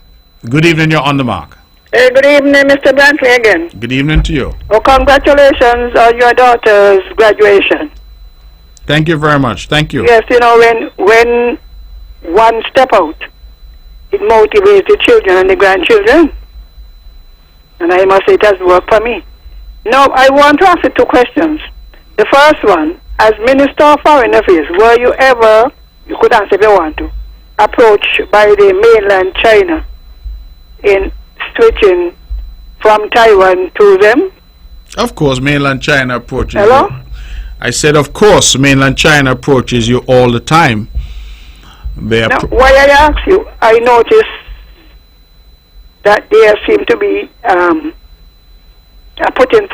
[SPEAKER 1] Good evening, you're on the mark.
[SPEAKER 5] Hey, good evening, Mr. Brantley again.
[SPEAKER 1] Good evening to you.
[SPEAKER 5] Oh, congratulations on your daughter's graduation.
[SPEAKER 1] Thank you very much. Thank you.
[SPEAKER 5] Yes, when one step out, it motivates the children and the grandchildren. And I must say it has worked for me. Now, I want to ask you 2 questions. The first one, as Minister of Foreign Affairs, were you ever, you could answer if you want to, approached by the mainland China in switching from Taiwan to them?
[SPEAKER 1] Of course, mainland China approaches
[SPEAKER 5] Hello?
[SPEAKER 1] you. I said, of course, mainland China approaches you all the time.
[SPEAKER 5] Now, why I ask you, I noticed that there seem to be putting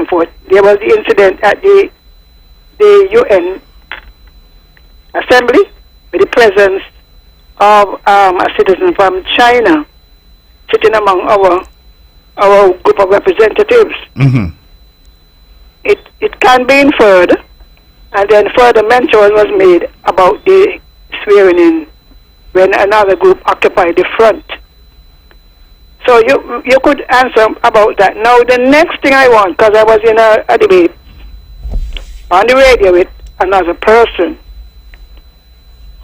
[SPEAKER 5] forth. There was the incident at the UN Assembly with the presence of a citizen from China sitting among our group of representatives.
[SPEAKER 1] Mm-hmm.
[SPEAKER 5] It can be inferred, and then further mention was made about the swearing in when another group occupied the front. So you could answer about that. Now the next thing I want, because I was in a debate on the radio with another person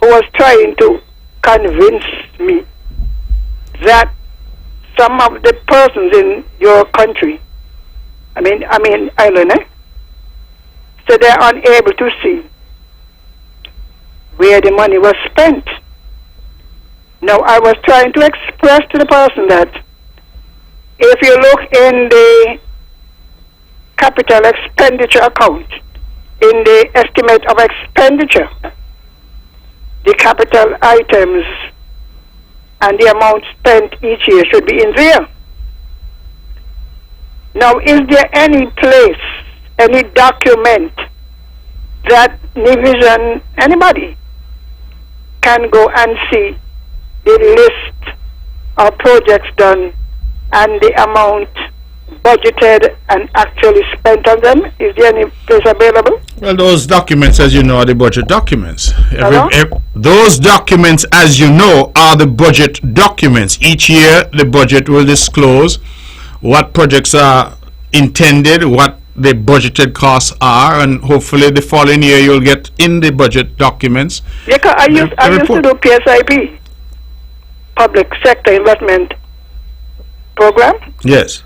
[SPEAKER 5] who was trying to convince me that some of the persons in your country, I mean Ireland, so they're unable to see where the money was spent. Now I was trying to express to the person that if you look in the capital expenditure account, in the estimate of expenditure, the capital items and the amount spent each year should be in there. Now, is there any place, any document that Nivision, anybody, can go and see the list of projects done and the amount budgeted and actually spent on them? Is there any place available?
[SPEAKER 1] Well, those documents, as you know, are the budget documents. Those documents, as you know, are the budget documents. Each year, the budget will disclose what projects are intended, what the budgeted costs are, and hopefully the following year you'll get in the budget documents.
[SPEAKER 5] Yeah, I used to do PSIP, Public Sector Investment Program.
[SPEAKER 1] Yes.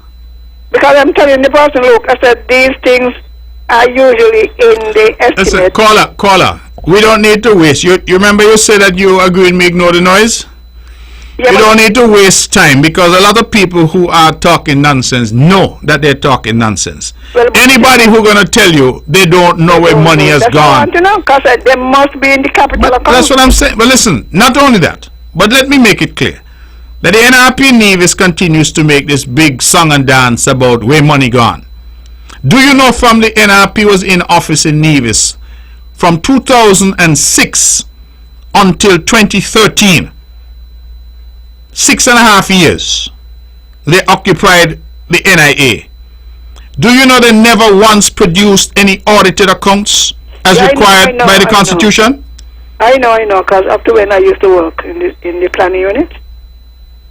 [SPEAKER 5] Because I'm telling the person, look, I said these things are usually in the estimate.
[SPEAKER 1] Listen, caller, we don't need to waste. You remember you said that you agree with me, ignore the noise?
[SPEAKER 5] Yeah,
[SPEAKER 1] you don't need to waste time, because a lot of people who are talking nonsense know that they're talking nonsense.
[SPEAKER 5] Well,
[SPEAKER 1] anybody who's going to tell you they don't know where money has gone.
[SPEAKER 5] I want to know, because they must be in the capital account.
[SPEAKER 1] That's what I'm saying. But listen, not only that, but let me make it clear that the NRP Nevis continues to make this big song and dance about where money gone. Do you know from the NRP was in office in Nevis from 2006 until 2013, 6.5 years, they occupied the NIA. Do you know they never once produced any audited accounts as required by the Constitution?
[SPEAKER 5] I know, because up to when I used to work in the planning unit,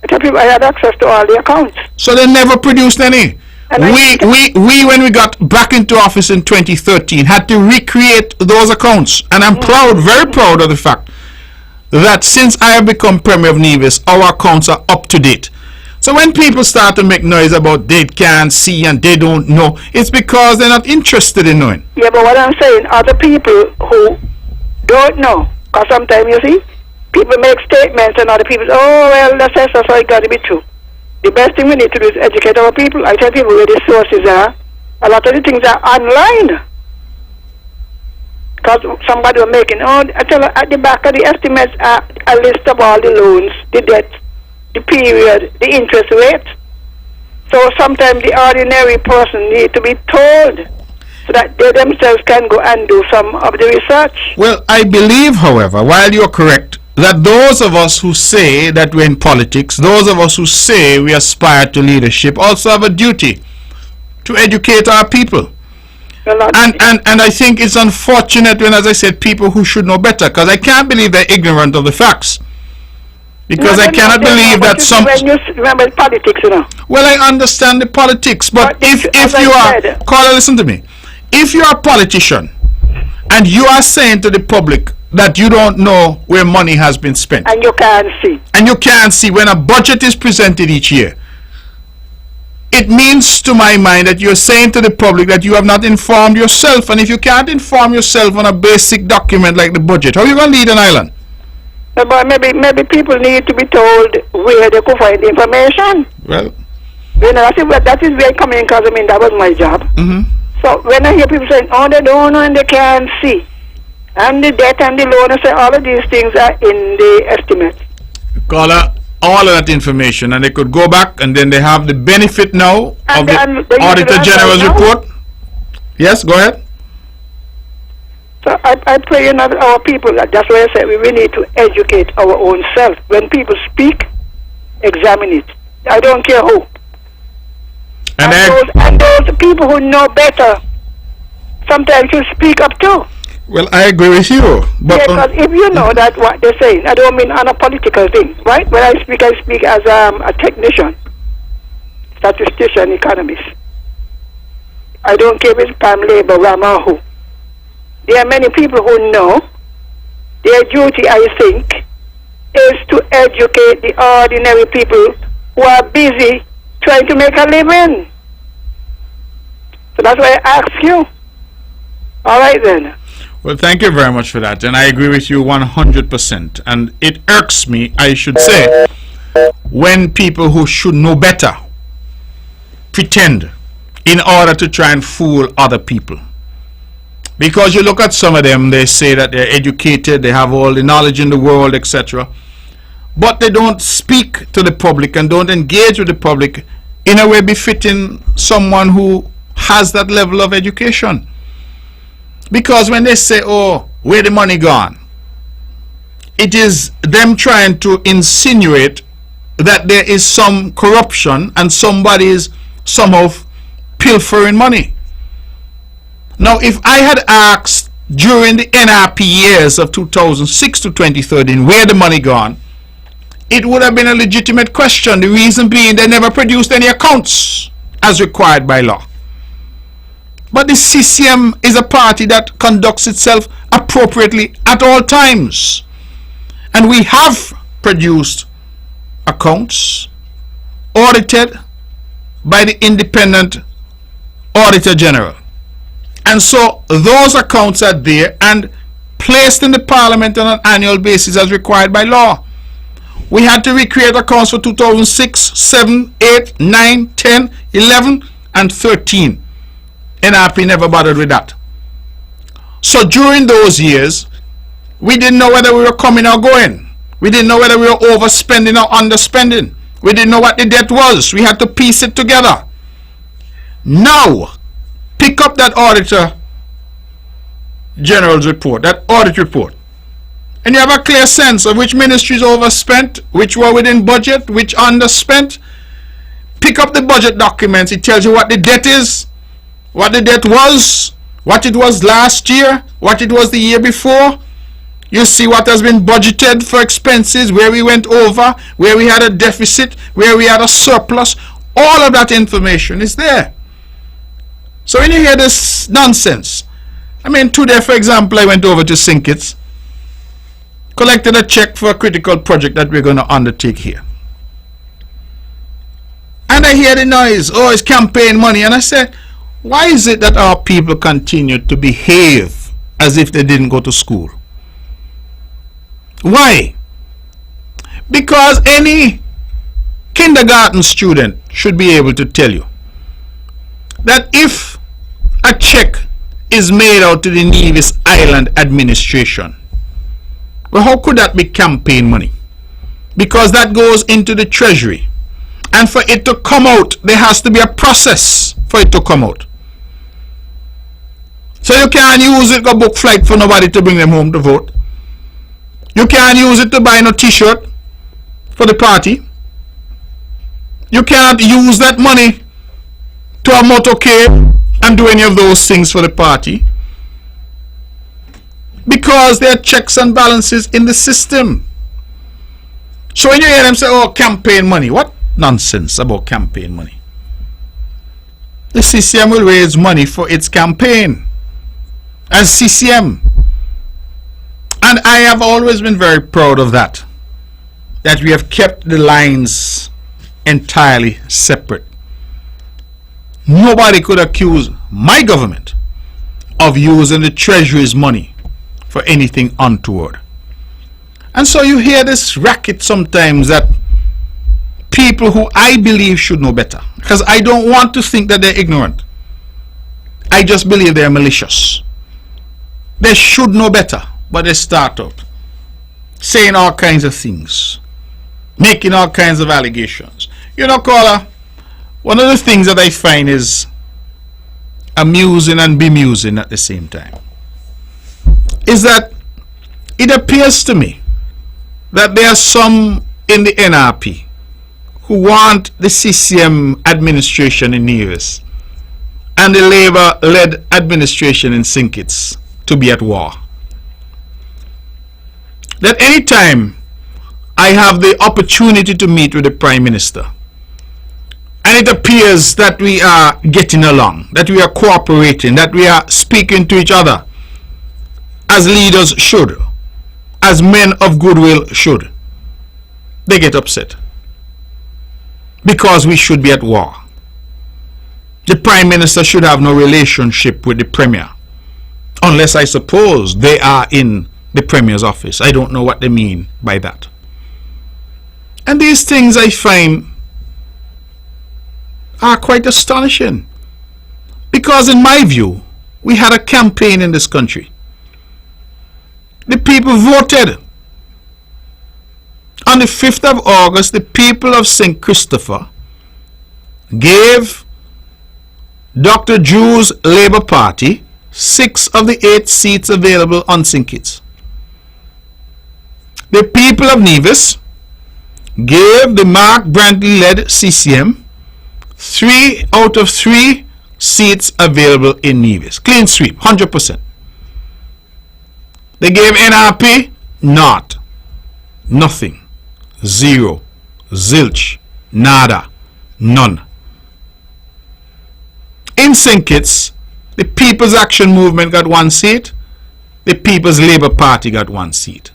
[SPEAKER 5] I had access to all the accounts.
[SPEAKER 1] So they never produced any. We when we got back into office in 2013 had to recreate those accounts, and I'm proud, very proud of the fact that since I have become Premier of Nevis, our accounts are up to date. So when people start to make noise about they can't see and they don't know, it's because they're not interested in knowing.
[SPEAKER 5] Yeah, but what I'm saying, other people who don't know, because sometimes you see, people make statements and other people say, oh, well, that's so it got to be true. The best thing we need to do is educate our people. I tell people where the sources are. A lot of the things are online. Because somebody was making, I tell her, at the back of the estimates are a list of all the loans, the debt, the period, the interest rate. So sometimes the ordinary person need to be told so that they themselves can go and do some of the research.
[SPEAKER 1] Well, I believe, however, while you're correct, that those of us who say that we're in politics, those of us who say we aspire to leadership, also have a duty to educate our people. And I think it's unfortunate when, as I said, people who should know better, because I can't believe they're ignorant of the facts. Because I cannot believe that some...
[SPEAKER 5] When you remember politics, you know.
[SPEAKER 1] Well, I understand the politics, but if you are... Caller, listen to me. If you're a politician and you are saying to the public that you don't know where money has been spent.
[SPEAKER 5] And you can't see.
[SPEAKER 1] And you can't see when a budget is presented each year. It means to my mind that you're saying to the public that you have not informed yourself. And if you can't inform yourself on a basic document like the budget, how are you going to lead an island?
[SPEAKER 5] But maybe people need to be told where they could find the information.
[SPEAKER 1] Well,
[SPEAKER 5] you know, that is where coming in, because I mean, that was my job.
[SPEAKER 1] Mm-hmm.
[SPEAKER 5] So when I hear people saying, oh, they don't know and they can't see, and the debt and the loan, I say all of these things are in the estimate.
[SPEAKER 1] Caller, all of that information, and they could go back and then they have the benefit now of the Auditor General's report. Yes, go ahead.
[SPEAKER 5] So I pray our people, that's why I say we need to educate our own self. When people speak, examine it. I don't care who. And those people who know better sometimes should speak up too.
[SPEAKER 1] Well, I agree with you. But
[SPEAKER 5] because if you know that what they're saying, I don't mean on a political thing, right? When I speak as a technician, statistician, economist. I don't care if it's Pam Labor, Rama, who. There are many people who know. Their duty, I think, is to educate the ordinary people who are busy trying to make a living. So that's why I ask you. All right then.
[SPEAKER 1] Well, thank you very much for that, and I agree with you 100%. And it irks me, I should say, when people who should know better pretend in order to try and fool other people. Because you look at some of them, they say that they're educated, they have all the knowledge in the world, etc. But they don't speak to the public and don't engage with the public in a way befitting someone who has that level of education. Because when they say, oh, where the money gone? It is them trying to insinuate that there is some corruption and somebody is somehow pilfering money. Now, if I had asked during the NRP years of 2006 to 2013 where the money gone, it would have been a legitimate question. The reason being they never produced any accounts as required by law. But the CCM is a party that conducts itself appropriately at all times. And we have produced accounts audited by the independent Auditor General. And so those accounts are there and placed in the Parliament on an annual basis as required by law. We had to recreate accounts for 2006, 7, 8, 9, 10, 11, and 13. NRP never bothered with that. So during those years, we didn't know whether we were coming or going. We didn't know whether we were overspending or underspending. We didn't know what the debt was. We had to piece it together. Now, pick up that Auditor General's report, that audit report, and you have a clear sense of which ministries overspent, which were within budget, which underspent. Pick up the budget documents. It tells you what the debt is, what the debt was, what it was last year, what it was the year before. You see what has been budgeted for expenses, where we went over, where we had a deficit, where we had a surplus. All of that information is there. So when you hear this nonsense, I mean, today, for example, I went over to St. Kitts, collected a check for a critical project that we're going to undertake here. And I hear the noise, oh, it's campaign money. And I said, why is it that our people continue to behave as if they didn't go to school? Why? Because any kindergarten student should be able to tell you that if a check is made out to the Nevis Island administration, well, how could that be campaign money? Because that goes into the treasury. And for it to come out, there has to be a process for it to come out. So you can't use it to book flight for nobody to bring them home to vote. You can't use it to buy no t-shirt for the party. You can't use that money to a motorcade and do any of those things for the party. Because there are checks and balances in the system. So when you hear them say, oh, campaign money, what nonsense about campaign money? The CCM will raise money for its campaign as CCM. And I have always been very proud of that we have kept the lines entirely separate. Nobody could accuse my government of using the treasury's money for anything untoward. And so you hear this racket sometimes that people who I believe should know better, because I don't want to think that they're ignorant. I just believe they're malicious. They should know better, but they start out saying all kinds of things, making all kinds of allegations. You know, caller, one of the things that I find is amusing and bemusing at the same time is that it appears to me that there are some in the NRP who want the CCM administration in Nevis and the Labour-led administration in St. Kitts to be at war. That any time I have the opportunity to meet with the Prime Minister and it appears that we are getting along, that we are cooperating, that we are speaking to each other as leaders should, as men of goodwill should, they get upset because we should be at war. The Prime Minister should have no relationship with the Premier, unless I suppose they are in the Premier's office. I don't know what they mean by that. And these things I find are quite astonishing, because in my view we had a campaign in this country. The people voted. On the 5th of August, the people of St. Christopher gave Dr. Drew's Labour Party 6 of the 8 seats available on St. Kitts. The people of Nevis gave the Mark Brantley-led CCM 3 out of 3 seats available in Nevis. Clean sweep, 100%. They gave NRP not, nothing, 0, zilch, nada, none. In St. Kitts, the People's Action Movement got 1 seat, the People's Labour Party got 1 seat,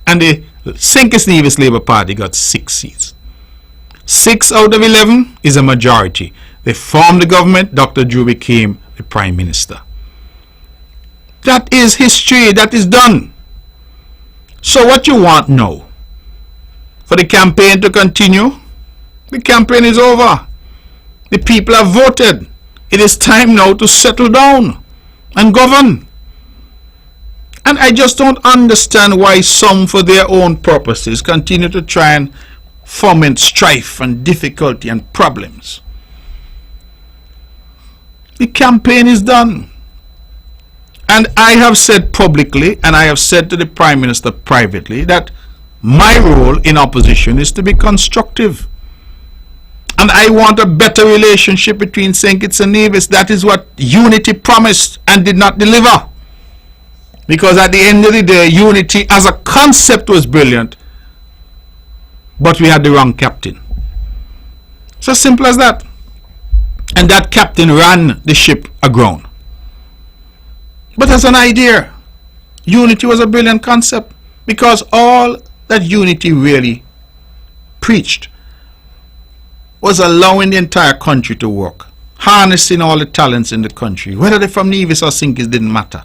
[SPEAKER 1] and the St. Kitts Nevis Labour Party got 6 seats. 6 out of 11 is a majority. They formed the government. Dr. Drew became the Prime Minister. That is history. That is done. So what you want now? For the campaign to continue? The campaign is over. The people have voted. It is time now to settle down and govern. And I just don't understand why some, for their own purposes, continue to try and foment strife and difficulty and problems. The campaign is done. And I have said publicly, and I have said to the Prime Minister privately, that my role in opposition is to be constructive. And I want a better relationship between St. Kitts and Nevis. That is what unity promised and did not deliver. Because at the end of the day, unity as a concept was brilliant, but we had the wrong captain. It's as simple as that. And that captain ran the ship aground. But as an idea, unity was a brilliant concept, because all that unity really preached was allowing the entire country to work, harnessing all the talents in the country, whether they're from Nevis or St. Kitts, didn't matter.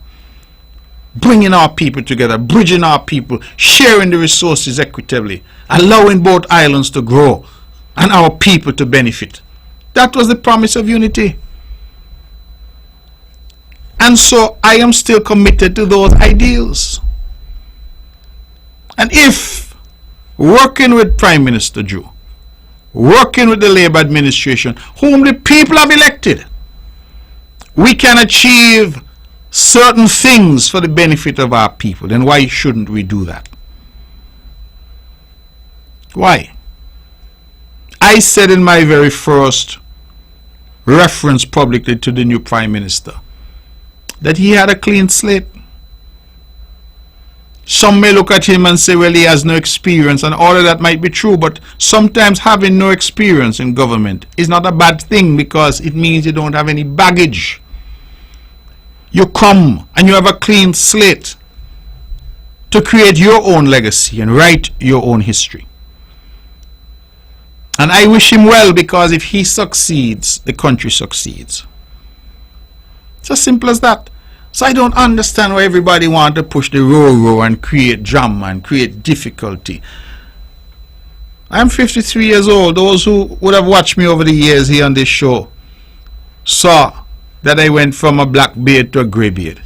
[SPEAKER 1] Bringing our people together, bridging our people, sharing the resources equitably, allowing both islands to grow and our people to benefit. That was the promise of unity. And so I am still committed to those ideals. And if working with Prime Minister Joe, working with the Labour administration, whom the people have elected, we can achieve certain things for the benefit of our people, then why shouldn't we do that? Why? I said in my very first reference publicly to the new Prime Minister that he had a clean slate. Some may look at him and say, well, he has no experience, and all of that might be true, but sometimes having no experience in government is not a bad thing, because it means you don't have any baggage. You come and you have a clean slate to create your own legacy and write your own history. And I wish him well, because if he succeeds, the country succeeds. It's as simple as that. So I don't understand why everybody wants to push the row and create drama and create difficulty. I'm 53 years old. Those who would have watched me over the years here on this show saw that I went from a black beard to a grey beard.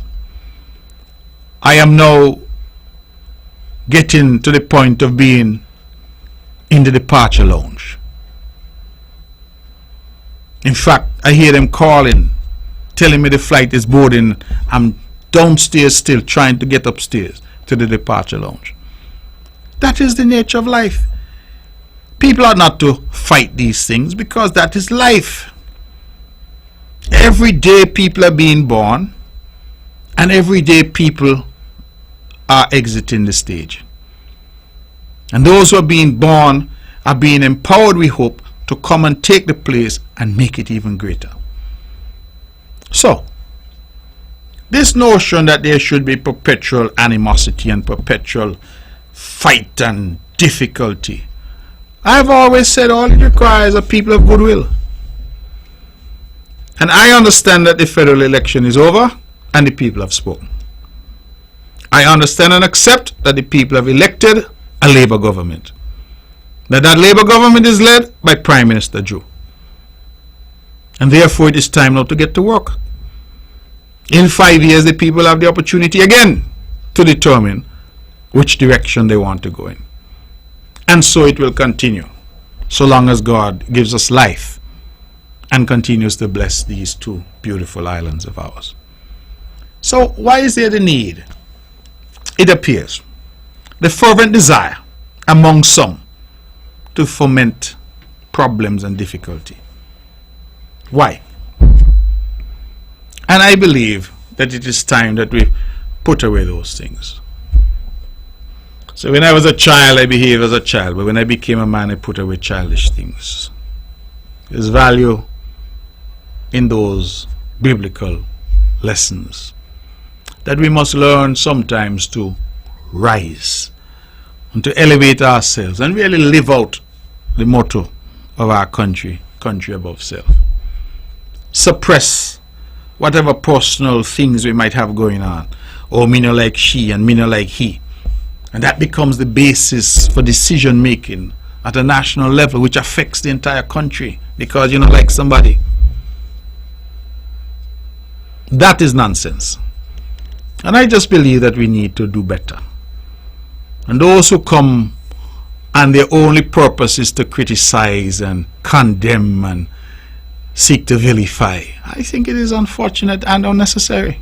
[SPEAKER 1] I am now getting to the point of being in the departure lounge. In fact, I hear them calling, telling me the flight is boarding. I'm downstairs still trying to get upstairs to the departure lounge. That is the nature of life. People are not to fight these things, because that is life. Every day people are being born, and every day people are exiting the stage. And those who are being born are being empowered, we hope, to come and take the place and make it even greater. So, this notion that there should be perpetual animosity and perpetual fight and difficulty, I've always said all it requires are people of goodwill. And I understand that the federal election is over and the people have spoken. I understand and accept that the people have elected a Labour government. That Labour government is led by Prime Minister Joe. And therefore it is time now to get to work. In 5 years, the people have the opportunity again to determine which direction they want to go in. And so it will continue, so long as God gives us life and continues to bless these two beautiful islands of ours. So why is there the need? It appears the fervent desire among some to foment problems and difficulty. Why? And I believe that it is time that we put away those things. So when I was a child, I behaved as a child, but when I became a man, I put away childish things. There's value in those biblical lessons that we must learn sometimes to rise and to elevate ourselves and really live out the motto of our country, country above self. Suppress whatever personal things we might have going on. Oh, me no like she and me no like he. And that becomes the basis for decision making at a national level, which affects the entire country because you don't like somebody. That is nonsense. And I just believe that we need to do better. And those who come and their only purpose is to criticize and condemn and seek to vilify, I think it is unfortunate and unnecessary.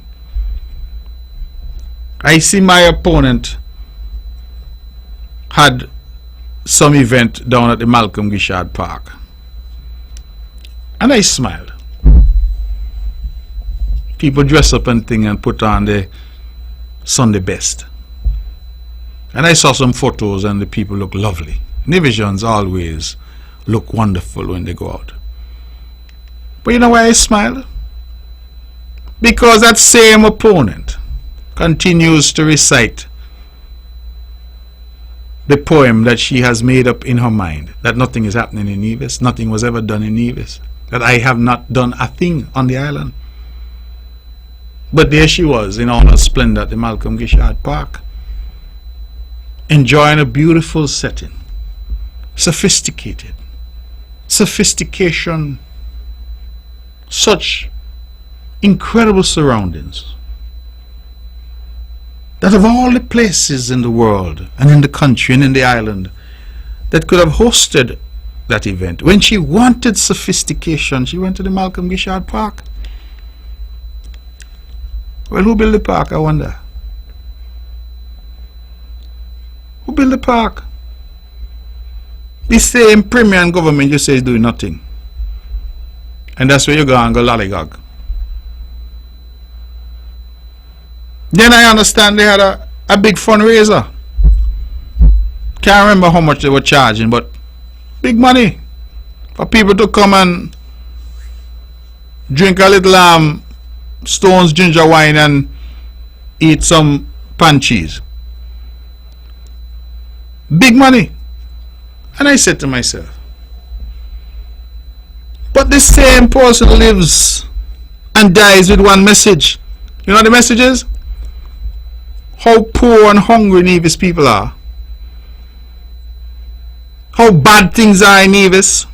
[SPEAKER 1] I see my opponent had some event down at the Malcolm Gishard Park, and I smiled. People dress up and thing and put on the Sunday best, and I saw some photos and the people look lovely. Nevisians always look wonderful when they go out. But you know why I smiled? Because that same opponent continues to recite the poem that she has made up in her mind, that nothing is happening in Nevis, nothing was ever done in Nevis, that I have not done a thing on the island. But there she was in all her splendor at the Malcolm Gishard Park, enjoying a beautiful setting, sophisticated, sophistication, such incredible surroundings, that of all the places in the world and in the country and in the island that could have hosted that event, when she wanted sophistication, she went to the Malcolm Gishard Park. Well, who built the park, I wonder? Who built the park? The same premier and government you say is doing nothing. And that's where you go and go lollygog. Then I understand they had a big fundraiser. Can't remember how much they were charging, but big money for people to come and drink a little Stone's ginger wine and eat some pan cheese. Big money. And I said to myself, but this same person lives and dies with one message. You know what the message is? How poor and hungry Nevis people are. How bad things are in Nevis.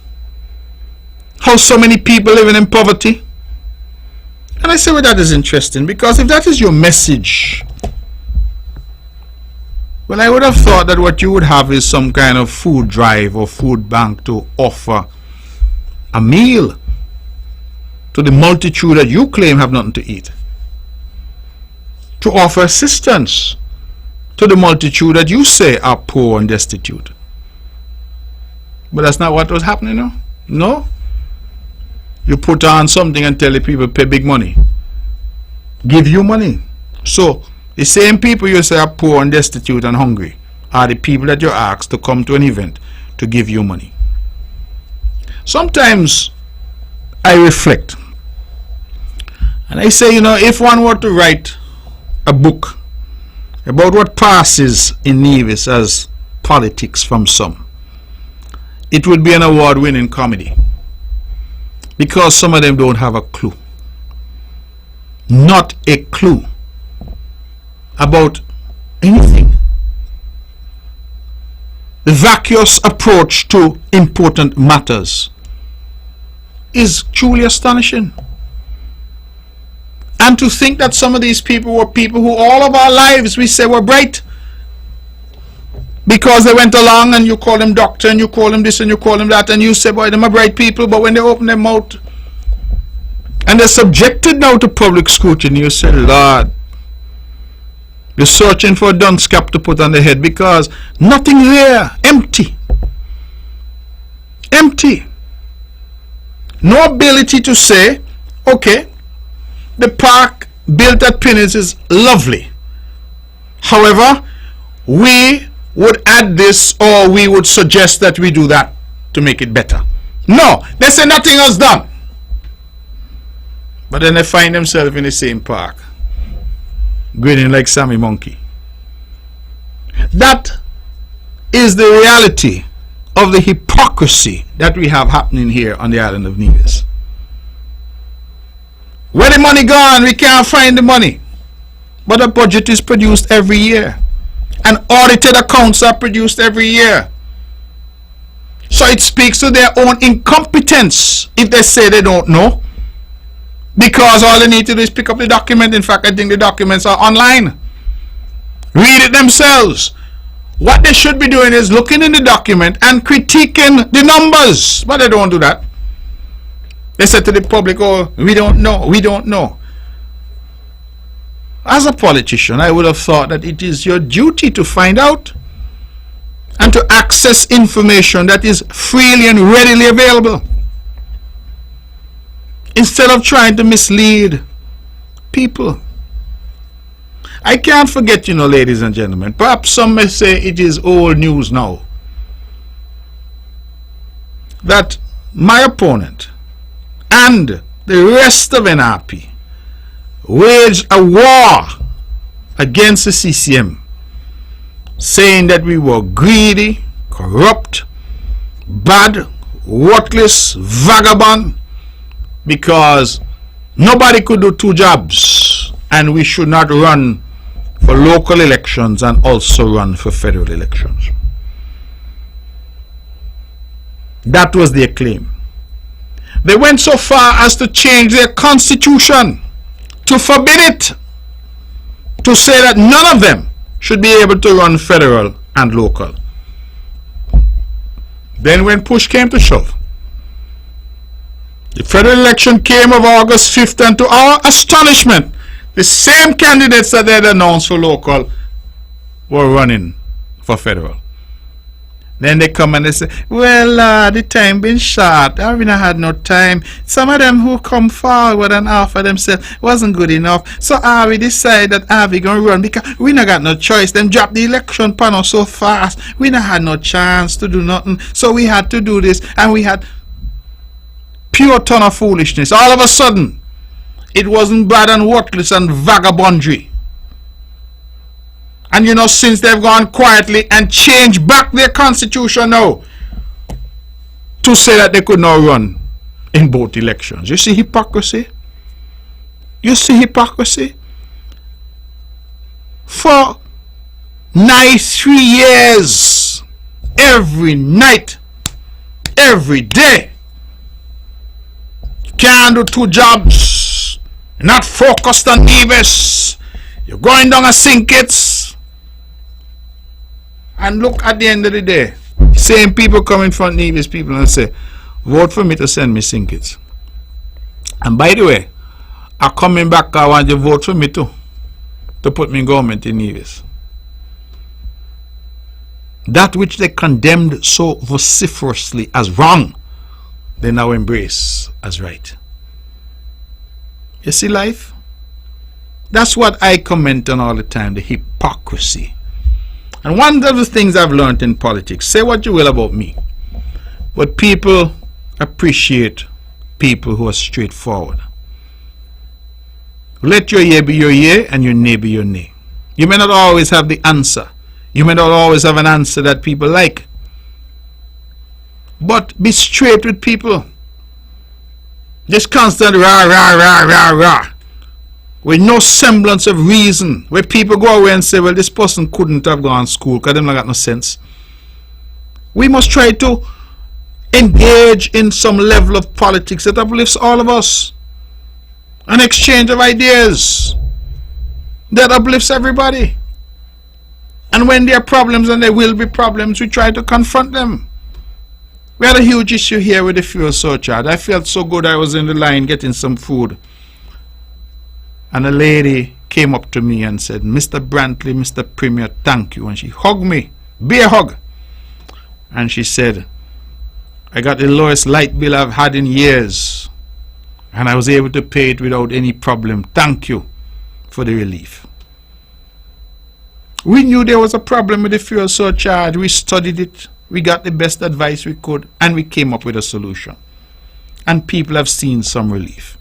[SPEAKER 1] How so many people living in poverty. And I say, well, that is interesting, because if that is your message, well, I would have thought that what you would have is some kind of food drive or food bank to offer a meal to the multitude that you claim have nothing to eat, to offer assistance to the multitude that you say are poor and destitute. But that's not what was happening now. No. You put on something and tell the people pay big money, give you money. So the same people you say are poor and destitute and hungry are the people that you ask to come to an event to give you money. Sometimes I reflect and I say, you know, if one were to write a book about what passes in Nevis as politics from some, it would be an award-winning comedy, because some of them don't have a clue, not a clue about anything. The vacuous approach to important matters is truly astonishing. And to think that some of these people were people who all of our lives we say were bright, because they went along and you call them doctor and you call them this and you call them that, and you say, boy, them are bright people, but when they open their mouth and they're subjected now to public scrutiny, you say, Lord, you're searching for a dunce cap to put on the head, because nothing there, empty. Empty. No ability to say, okay, the park built at Pinnis is lovely. However, we would add this, or we would suggest that we do that to make it better. No, they say nothing was done. But then they find themselves in the same park, grinning like Sammy Monkey. That is the reality of the hypocrisy that we have happening here on the island of Nevis. Where the money gone, we can't find the money. But a budget is produced every year, and audited accounts are produced every year. So it speaks to their own incompetence if they say they don't know, because all they need to do is pick up the document. In fact, I think the documents are online. Read it themselves. What they should be doing is looking in the document and critiquing the numbers, but they don't do that. They said to the public, oh, we don't know, we don't know. As a politician, I would have thought that it is your duty to find out and to access information that is freely and readily available, instead of trying to mislead people. I can't forget, you know, ladies and gentlemen, perhaps some may say it is old news now, that my opponent and the rest of NRP waged a war against the CCM, saying that we were greedy, corrupt, bad, worthless, vagabond, because nobody could do two jobs, and we should not run for local elections and also run for federal elections. That was their claim. They went so far as to change their constitution to forbid it, to say that none of them should be able to run federal and local. Then when push came to shove, the federal election came of August 5th, and to our astonishment, the same candidates that they had announced for local were running for federal. Then they come and they say, well, the time been short. I haven't had no time. Some of them who come forward and offer themselves wasn't good enough. So we decide that we going to run because we not got no choice. Them drop the election panel so fast. We not had no chance to do nothing. So we had to do this, and we had pure ton of foolishness. All of a sudden, it wasn't bad and worthless and vagabondry. And you know, since they've gone quietly and changed back their constitution now to say that they could now run in both elections. You see hypocrisy? You see hypocrisy? For nice 3 years, every night, every day, you can't do two jobs, not focused on Nevis. You're going down a Sinkits. And look, at the end of the day, same people come in front of Nevis people and say, vote for me to send me Sinkits. And by the way, I'm coming back, I want you to vote for me too, to put me in government in Nevis. That which they condemned so vociferously as wrong, they now embrace as right. You see life? That's what I comment on all the time, the hypocrisy. And one of the things I've learned in politics, say what you will about me, but people appreciate people who are straightforward. Let your yea be your yea and your nay be your nay. You may not always have the answer. You may not always have an answer that people like. But be straight with people. Just constant rah, rah, rah, rah, rah, with no semblance of reason, where people go away and say, well, this person couldn't have gone to school because they don't got no sense. We must try to engage in some level of politics that uplifts all of us. An exchange of ideas that uplifts everybody. And when there are problems, and there will be problems, we try to confront them. We had a huge issue here with the fuel surcharge. I felt so good. I was in the line getting some food, and a lady came up to me and said, Mr. Brantley, Mr. Premier, thank you. And she hugged me, bear hug. And she said, I got the lowest light bill I've had in years, and I was able to pay it without any problem. Thank you for the relief. We knew there was a problem with the fuel surcharge. We studied it. We got the best advice we could, and we came up with a solution. And people have seen some relief.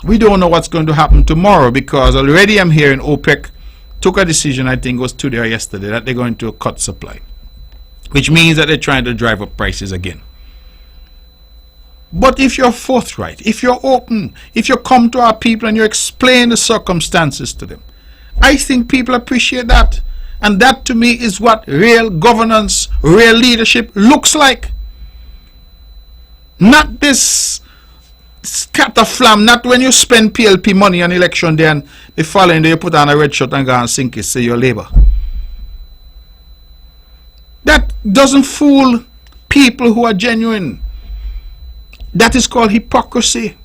[SPEAKER 1] We don't know what's going to happen tomorrow, because already I'm hearing OPEC took a decision, I think it was today or yesterday, that they're going to cut supply, which means that they're trying to drive up prices again. But if you're forthright, if you're open, if you come to our people and you explain the circumstances to them, I think people appreciate that. And that to me is what real governance, real leadership looks like. Not this scatterflam, not when you spend PLP money on election day and the following day you put on a red shirt and go and sink it, say your labor. That doesn't fool people who are genuine. That is called hypocrisy.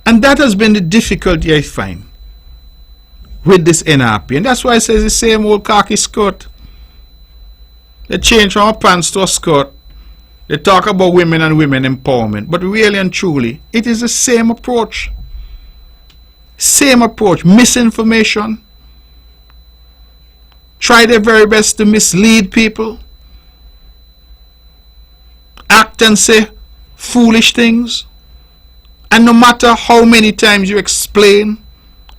[SPEAKER 1] And that has been the difficulty I find with this NRP. And that's why I say it's the same old khaki skirt. They change from a pants to a skirt. They talk about women and women empowerment. But really and truly, it is the same approach. Same approach. Misinformation. Try their very best to mislead people. act and say foolish things. And no matter how many times you explain,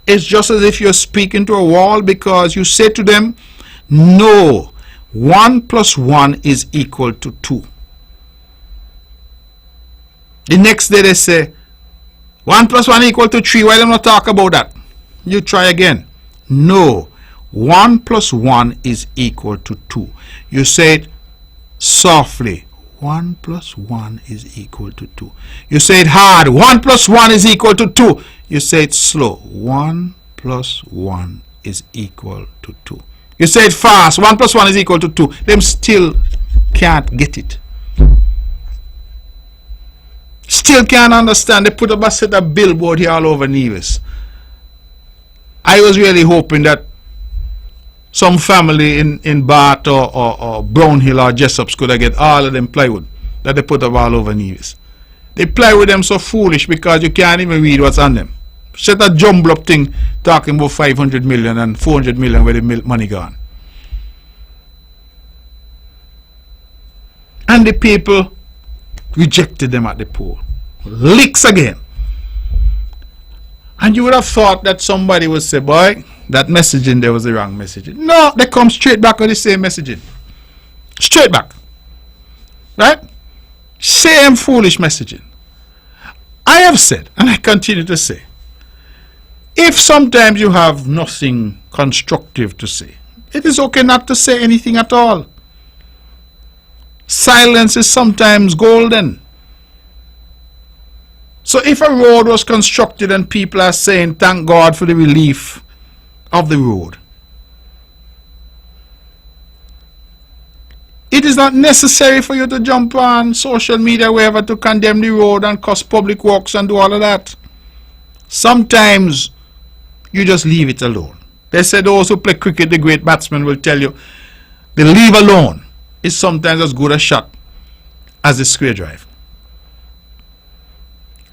[SPEAKER 1] it's just as if you're speaking to a wall, because you say to them, no, 1 + 1 is equal to 2. The next day they say, 1 + 1 equal to 3. Why don't you talk about that? You try again. No, 1 + 1 is equal to 2. You say it softly. 1 + 1 is equal to 2. You say it hard. 1 + 1 is equal to 2. You say it slow. 1 + 1 is equal to 2. You say it fast. 1 + 1 is equal to 2. Them still can't get it. Still can't understand. They put up a set of billboard here all over Nevis. I was really hoping that some family in Bath or Brownhill or Jessops could have get all of them plywood that they put up all over Nevis. They plywood them so foolish because you can't even read what's on them. Set a jumble up thing talking about 500 million and 400 million where the money gone. And the people rejected them at the poll. Licks again. And you would have thought that somebody would say, boy, that messaging there was the wrong messaging. No, they come straight back with the same messaging. Straight back. Right? Same foolish messaging. I have said, and I continue to say, if sometimes you have nothing constructive to say, it is okay not to say anything at all. Silence is sometimes golden. So if a road was constructed and people are saying thank God for the relief of the road, it is not necessary for you to jump on social media wherever to condemn the road and cuss public works and do all of that. Sometimes you just leave it alone. They say those who play cricket, the great batsmen, will tell you the leave alone is sometimes as good a shot as the square drive.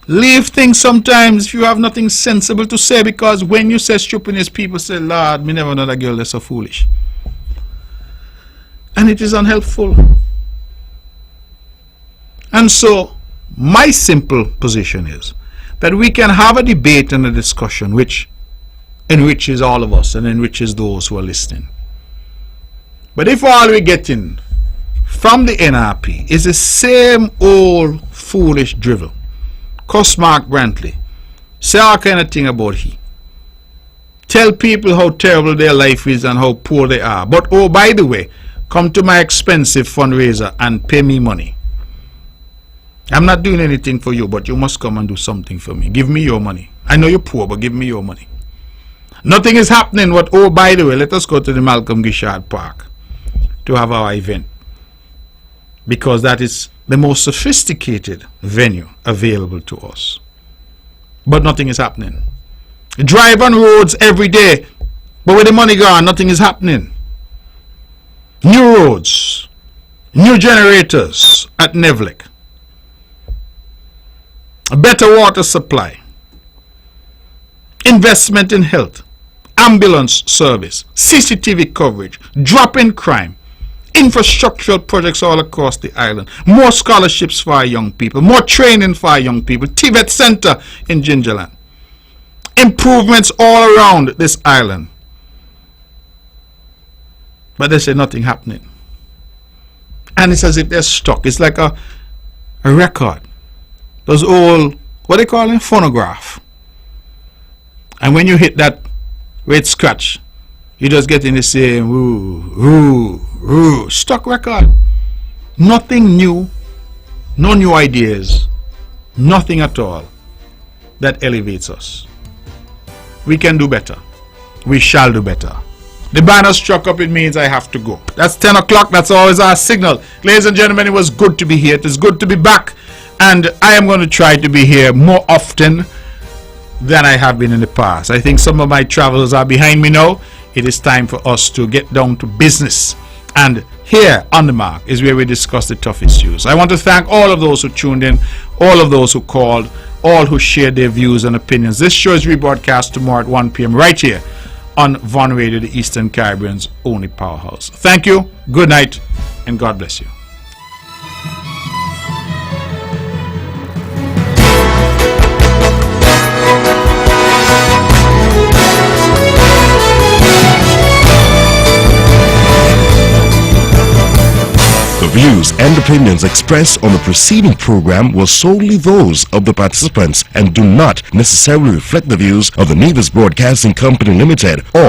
[SPEAKER 1] Leave things sometimes if you have nothing sensible to say, because when you say stupidness, people say, Lord, me never know that girl that's so foolish. And it is unhelpful. And so, my simple position is that we can have a debate and a discussion which enriches all of us and enriches those who are listening. But if all we're getting from the NRP is the same old foolish drivel, cuss Mark Brantley, say all kind of thing about he, tell people how terrible their life is and how poor they are, but oh, by the way, come to my expensive fundraiser and pay me money. I'm not doing anything for you, but you must come and do something for me. Give me your money. I know you're poor, but give me your money. Nothing is happening, but oh, by the way, let us go to the Malcolm Gishard Park to have our event, because that is the most sophisticated venue available to us. But nothing is happening. Drive on roads every day, but with the money gone, nothing is happening. New roads, new generators at Nevlik, a better water supply, investment in health, ambulance service, CCTV coverage, drop in crime, infrastructural projects all across the island, more scholarships for our young people, more training for our young people, TVET Center in Gingerland, improvements all around this island. But they say nothing happening. And it's as if they're stuck. It's like a record. Those old, what they call it? Phonograph. And when you hit that red scratch, you just get in the same stuck record. Nothing new, no new ideas, nothing at all that elevates us. We can do better. We shall do better. The banner struck up, it means I have to go. That's 10 o'clock. That's always our signal. Ladies and gentlemen, it was good to be here. It is good to be back. And I am going to try to be here more often than I have been in the past. I think some of my travels are behind me now. It is time for us to get down to business. And here on The Mark is where we discuss the tough issues. I want to thank all of those who tuned in, all of those who called, all who shared their views and opinions. This show is rebroadcast tomorrow at 1 p.m. right here on Von Radio, the Eastern Caribbean's only powerhouse. Thank you, good night, and God bless you.
[SPEAKER 10] views and opinions expressed on the preceding program were solely those of the participants and do not necessarily reflect the views of the Nevis Broadcasting Company Limited or